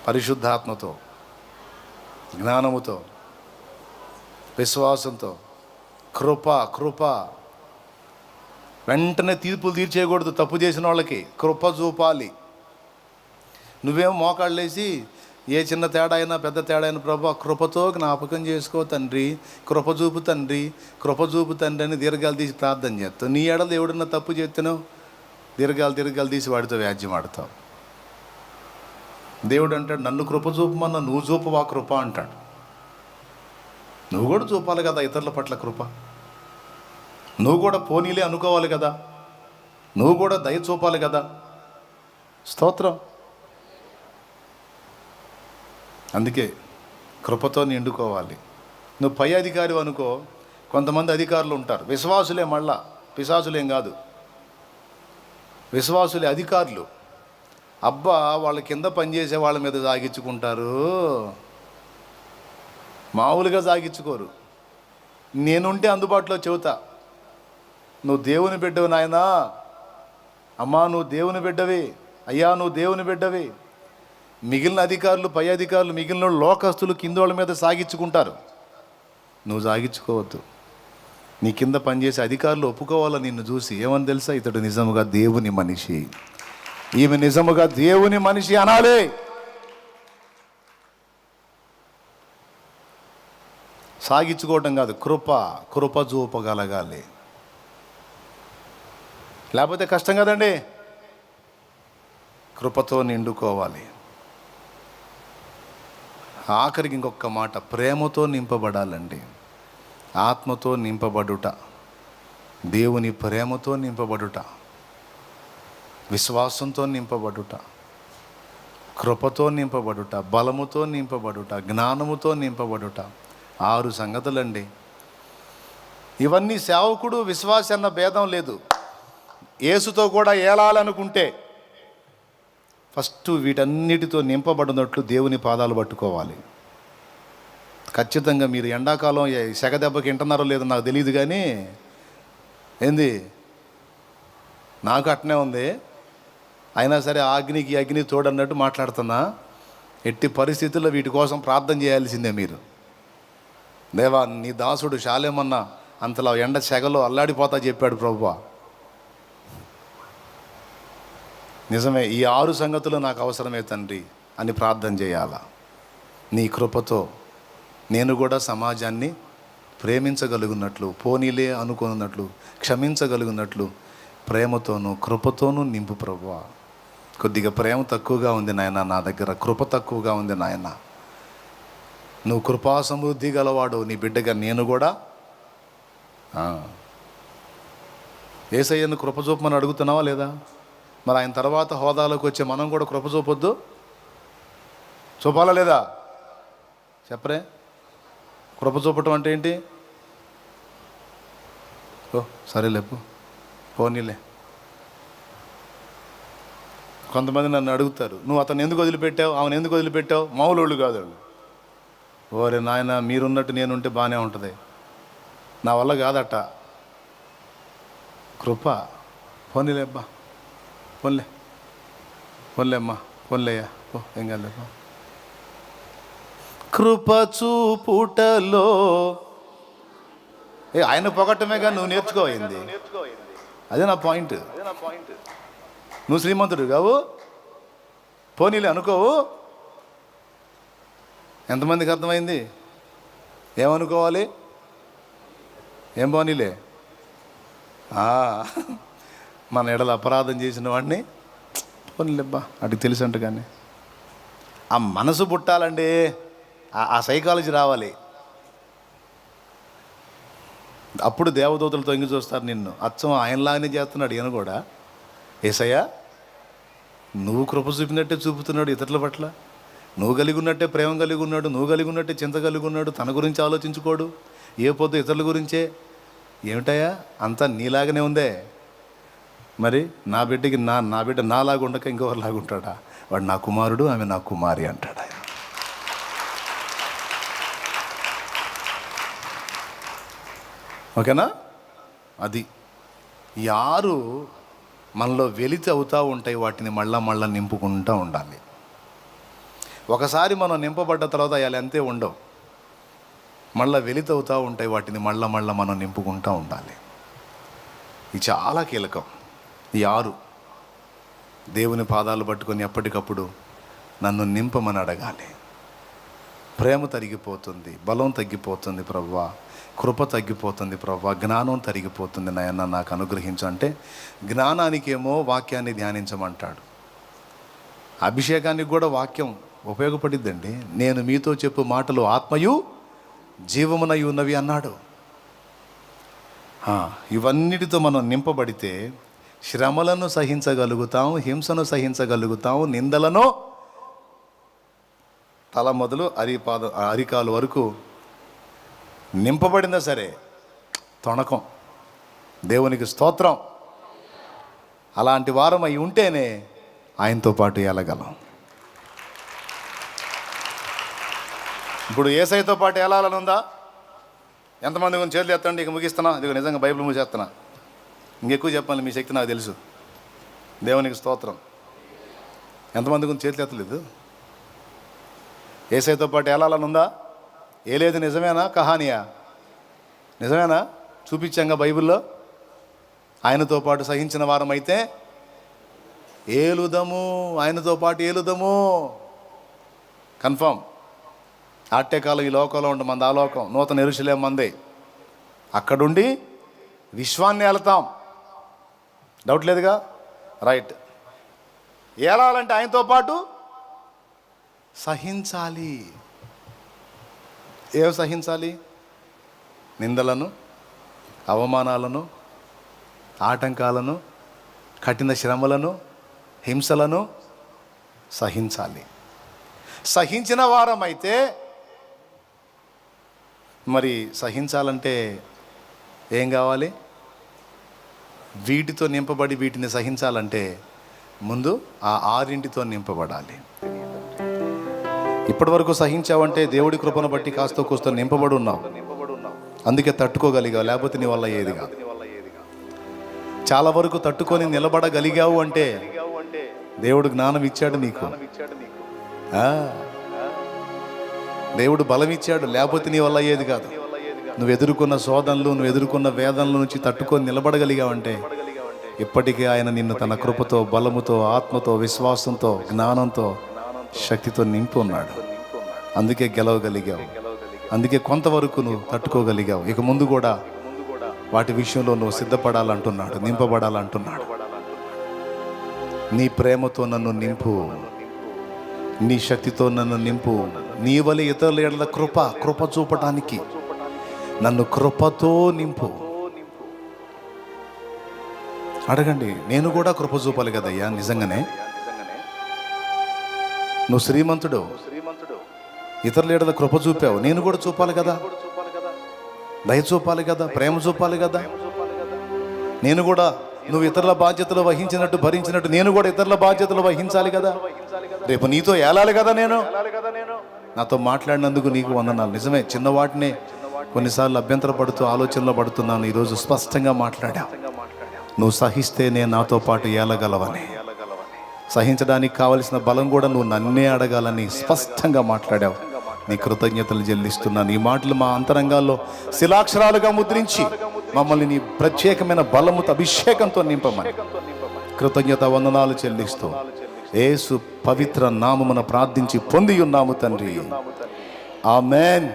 పరిశుద్ధాత్మతో, జ్ఞానముతో, విశ్వాసంతో, కృప. వెంటనే తీర్పులు తీర్చేయకూడదు. తప్పు చేసిన వాళ్ళకి కృప చూపాలి. నువ్వేమో మోకాళ్ళేసి ఏ చిన్న తేడా అయినా పెద్ద తేడా అయినా, ప్రభు కృపతో జ్ఞాపకం చేసుకో తండ్రి, కృప చూపు తండ్రి అని దీర్ఘాలు తీసి ప్రార్థన చేస్తావు. నీ ఎడలు ఎవడన్నా తప్పు చేస్తున్నావు, దీర్ఘాలు తీసి వాడితో వ్యాజ్యం ఆడతావు. దేవుడు అంటాడు, నన్ను కృప చూపమన్నా నువ్వు చూపవా కృప అంటాడు. నువ్వు కూడా చూపాలి కదా ఇతరుల పట్ల కృప. నువ్వు కూడా పోనీలే అనుకోవాలి కదా, నువ్వు కూడా దయ చూపాలి కదా. స్తోత్రం. అందుకే కృపతో నిండుకోవాలి. నువ్వు పై అధికారి అనుకో, కొంతమంది అధికారులు ఉంటారు, విశ్వాసులే, మళ్ళా పిశాసులేం కాదు, విశ్వాసులే అధికారులు. అబ్బా, వాళ్ళ కింద పనిచేసే వాళ్ళ మీద సాగించుకుంటారు, మామూలుగా సాగించుకోరు. నేనుంటే అందుబాటులో చెబుతా, నువ్వు దేవుని బిడ్డవి నాయనా, అమ్మా నువ్వు దేవుని బిడ్డవి, అయ్యా నువ్వు దేవుని బిడ్డవి. మిగిలిన అధికారులు, పై అధికారులు, మిగిలిన లోకస్తులు కింద వాళ్ళ మీద సాగించుకుంటారు. నువ్వు సాగించుకోవద్దు. నీ కింద పనిచేసే అధికారులు ఒప్పుకోవాలా నిన్ను చూసి, ఏమని తెలుసా, ఇతడు నిజముగా దేవుని మనిషి, ఈమె నిజముగా దేవుని మనిషి అనాలి. సాగించుకోవటం కాదు, కృప చూపగలగాలి. లేకపోతే కష్టం కదండి. కృపతో నిండుకోవాలి. ఆఖరికి ఇంకొక మాట, ప్రేమతో నింపబడాలండి. ఆత్మతో నింపబడుట, దేవుని ప్రేమతో నింపబడుట, విశ్వాసంతో నింపబడుట, కృపతో నింపబడుట, బలముతో నింపబడుట, జ్ఞానముతో నింపబడుట. 6 సంగతులండి. ఇవన్నీ సేవకుడు విశ్వాసి అన్న భేదం లేదు. యేసుతో కూడా ఏలాలనుకుంటే ఫస్ట్ వీటన్నిటితో నింపబడినట్లు దేవుని పాదాలు పట్టుకోవాలి. ఖచ్చితంగా మీరు ఎండాకాలం సెగ దెబ్బకి వింటున్నారో లేదో నాకు తెలియదు, కానీ ఏంది నాకు అట్నే ఉంది. అయినా సరే అగ్నికి అగ్ని తోడన్నట్టు మాట్లాడుతున్నా. ఎట్టి పరిస్థితుల్లో వీటి కోసం ప్రార్థన చేయాల్సిందే మీరు. దేవా, నీ దాసుడు శాలేమన్నా అంతలా ఎండ సెగలో అల్లాడిపోతా చెప్పాడు ప్రభువా. నిజమే, ఈ 6 సంగతులు నాకు అవసరమే తండ్రి అని ప్రార్థన చేయాలా. నీ కృపతో నేను కూడా సమాజాన్ని ప్రేమించగలుగున్నట్లు, పోనీలే అనుకున్నట్లు, క్షమించగలుగున్నట్లు ప్రేమతోనూ కృపతోనూ నింపు ప్రభువా. కొద్దిగా ప్రేమ తక్కువగా ఉంది నాయన నా దగ్గర, కృప తక్కువగా ఉంది నాయన. నువ్వు కృపా సమృద్ధి గలవాడు, నీ బిడ్డగా నేను కూడా యేసయ్యను కృప చూపమని అడుగుతున్నావా లేదా? మరి ఆయన తర్వాత హోదాలోకి వచ్చే మనం కూడా కృప చూపొద్దు? చూపాలా లేదా? చెప్పరే. కృప చూపటం అంటే ఏంటి? ఓ సరేలే పోనీలే. కొంతమంది నన్ను అడుగుతారు, నువ్వు అతను ఎందుకు వదిలిపెట్టావు, ఆమెను ఎందుకు వదిలిపెట్టావు? మామూలు కాదు వాళ్ళు. ఓరే నాయన, మీరున్నట్టు నేనుంటే బాగానే ఉంటుంది, నా వల్ల కాదట. కృప. పోనీలే అబ్బా, పోన్లే అమ్మా, పోన్లేయ్యా, ఏం కాలే. కృప చూపుటలో ఆయన పొగట్టమే కానీ నువ్వు నేర్చుకోయింది. అదే నా పాయింట్. నువ్వు శ్రీమంతుడు కావు, పోనీలే అనుకోవు. ఎంతమందికి అర్థమైంది? ఏమనుకోవాలి? ఏం పోనీలే? మన ఎడల అపరాధం చేసిన వాడిని పోనీలేబ్బా అడిగి తెలుసంట. కానీ ఆ మనసు పుట్టాలండి, ఆ సైకాలజీ రావాలి. అప్పుడు దేవదూతలు తొంగి చూస్తారు నిన్ను. అచ్చం ఆయనలాగానే చేస్తున్నాడు ఈయన కూడా. యేసయ్యా, నువ్వు కృప చూపినట్టే చూపుతున్నాడు ఇతరుల పట్ల, నువ్వు కలిగి ఉన్నట్టే ప్రేమ కలిగి ఉన్నాడు, నువ్వు కలిగి ఉన్నట్టే చింత కలిగి ఉన్నాడు, తన గురించి ఆలోచించుకోడు, ఏ పొద్దు ఇతరుల గురించే. ఏమిటయ్యా, అంతా నీలాగానే ఉందే. మరి నా బిడ్డకి నా బిడ్డ నాలాగా ఉండక ఇంకొకరిలాగా ఉంటాడా? వాడు నా కుమారుడు, ఆమె నా కుమారి అంటాడు ఆయన. ఓకేనా? అది 6 మనలో వెలితి అవుతూ ఉంటాయి, వాటిని మళ్ళా నింపుకుంటూ ఉండాలి. ఒకసారి మనం నింపబడ్డ తర్వాత అవి అంతే ఉండవు, మళ్ళీ వెలితి అవుతూ ఉంటాయి, వాటిని మళ్ళా మనం నింపుకుంటూ ఉండాలి. ఇది చాలా కీలకం. ఈ 6 దేవుని పాదాలు పట్టుకొని ఎప్పటికప్పుడు నన్ను నింపమని అడగాలి. ప్రేమ తరిగిపోతుంది, బలం తగ్గిపోతుంది ప్రభువా, కృప తగ్గిపోతుంది ప్రభువా, జ్ఞానం తరిగిపోతుంది నాయన, నాకు అనుగ్రహించు అంటే జ్ఞానానికేమో వాక్యాన్ని ధ్యానించమంటాడు. అభిషేకానికి కూడా వాక్యం ఉపయోగపడిద్దండి. నేను మీతో చెప్పు మాటలు ఆత్మయు జీవమునై ఉన్నవి అన్నాడు. ఇవన్నిటితో మనం నింపబడితే శ్రమలను సహించగలుగుతాం, హింసను సహించగలుగుతాం, నిందలను తల మొదలు అరికాలు వరకు నింపబడిందా సరే తొణకం. దేవునికి స్తోత్రం. అలాంటి వారం అయి ఉంటేనే ఆయనతో పాటు వెళ్ళగలం. ఇప్పుడు యేసయ్యతో పాటు వెళ్ళాలని ఉందా? ఎంతమంది కొంచెం చేతులు ఎత్తండి. ఇక ముగిస్తున్నా, ఇదిగో నిజంగా బైబిల్ మూసేస్తున్నా. ఇంకెక్కువ చెప్పాలి, మీ శక్తి నాకు తెలుసు. దేవునికి స్తోత్రం. ఎంతమంది కొంచెం చేతులు ఎత్తలేదు? యేసయ్యతో పాటు వెళ్ళాలని ఉందా? ఏ లేదు. నిజమేనా? కహానియా? నిజమేనా? చూపించాంగా బైబిల్లో. ఆయనతో పాటు సహించిన వారమైతే ఏలుదము, ఆయనతో పాటు ఏలుదము. కన్ఫర్మ్. ఆట్టే కాలం ఈ లోకంలో ఉండే మంది ఆ లోకం, నూతన యెరూషలేం మంది. అక్కడుండి విశ్వాన్ని ఏలుతాం, డౌట్ లేదుగా. రైట్. ఏలాలంటే ఆయనతో పాటు సహించాలి. ఏం సహించాలి? నిందలను, అవమానాలను, ఆటంకాలను, కఠిన శ్రమలను, హింసలను సహించాలి. సహించిన వారమైతే మరి సహించాలంటే ఏం కావాలి? వీటితో నింపబడి వీటిని సహించాలంటే ముందు ఆ 6 నింపబడాలి. ఇప్పటి వరకు సహించావంటే దేవుడి కృపను బట్టి కాస్త కూస్తో నింపబడి ఉన్నావు, అందుకే తట్టుకోగలిగావు, లేకపోతే నీ వల్ల ఏది కాదు. చాలా వరకు తట్టుకొని నిలబడగలిగావు అంటే దేవుడు జ్ఞానం ఇచ్చాడు నీకు, దేవుడు బలం ఇచ్చాడు, లేకపోతే నీ వల్ల ఏది కాదు. నువ్వు ఎదుర్కొన్న శోధనలు, నువ్వు ఎదుర్కొన్న వేదనల నుంచి తట్టుకొని నిలబడగలిగావంటే ఇప్పటికీ ఆయన నిన్ను తన కృపతో, బలముతో, ఆత్మతో, విశ్వాసంతో, జ్ఞానంతో, శక్తితో నింపి ఉన్నాడు. అందుకే గెలవగలిగావు, అందుకే కొంతవరకు నువ్వు తట్టుకోగలిగావు. ఇక ముందు కూడా వాటి విషయంలో నువ్వు సిద్ధపడాలంటున్నాడు, నింపబడాలంటున్నాడు. నీ ప్రేమతో నన్ను నింపు, నీ శక్తితో నన్ను నింపు, నీ వలె ఇతరుల ఎడల కృప చూపటానికి నన్ను కృపతో నింపు. అడగండి, నేను కూడా కృప చూపాలి కదయ్యా. నిజంగానే నువ్వు శ్రీమంతుడు, ఇతరుల ఎడల కృప చూపావు, నేను కూడా చూపాలి కదా, దయ చూపాలి కదా, ప్రేమ చూపాలి కదా. నేను కూడా నువ్వు ఇతరుల బాధ్యతలు వహించినట్టు, భరించినట్టు నేను కూడా ఇతరుల బాధ్యతలు వహించాలి కదా. రేపు నీతో ఏలాలి కదా. నేను నాతో మాట్లాడినందుకు నీకు వందనాలు. నిజమే, చిన్నవాటినే కొన్నిసార్లు అభ్యంతర పడుతూ ఆలోచనలో పడుతున్నాను. ఈరోజు స్పష్టంగా మాట్లాడా. నువ్వు సహిస్తే నేను నాతో పాటు ఏలగలవని, సహించడానికి కావలసిన బలం కూడా నువ్వు నన్నే అడగాలని స్పష్టంగా మాట్లాడావు. నీ కృతజ్ఞతలు చెల్లిస్తున్నాను. ఈ మాటలు మా అంతరంగాల్లో శిలాక్షరాలుగా ముద్రించి మమ్మల్ని నీ ప్రత్యేకమైన బలముతో, అభిషేకంతో నింపమని కృతజ్ఞత వందనాలు చెల్లిస్తూ యేసు పవిత్ర నామమున ప్రార్థించి పొంది ఉన్నాము తండ్రి. ఆమేన్.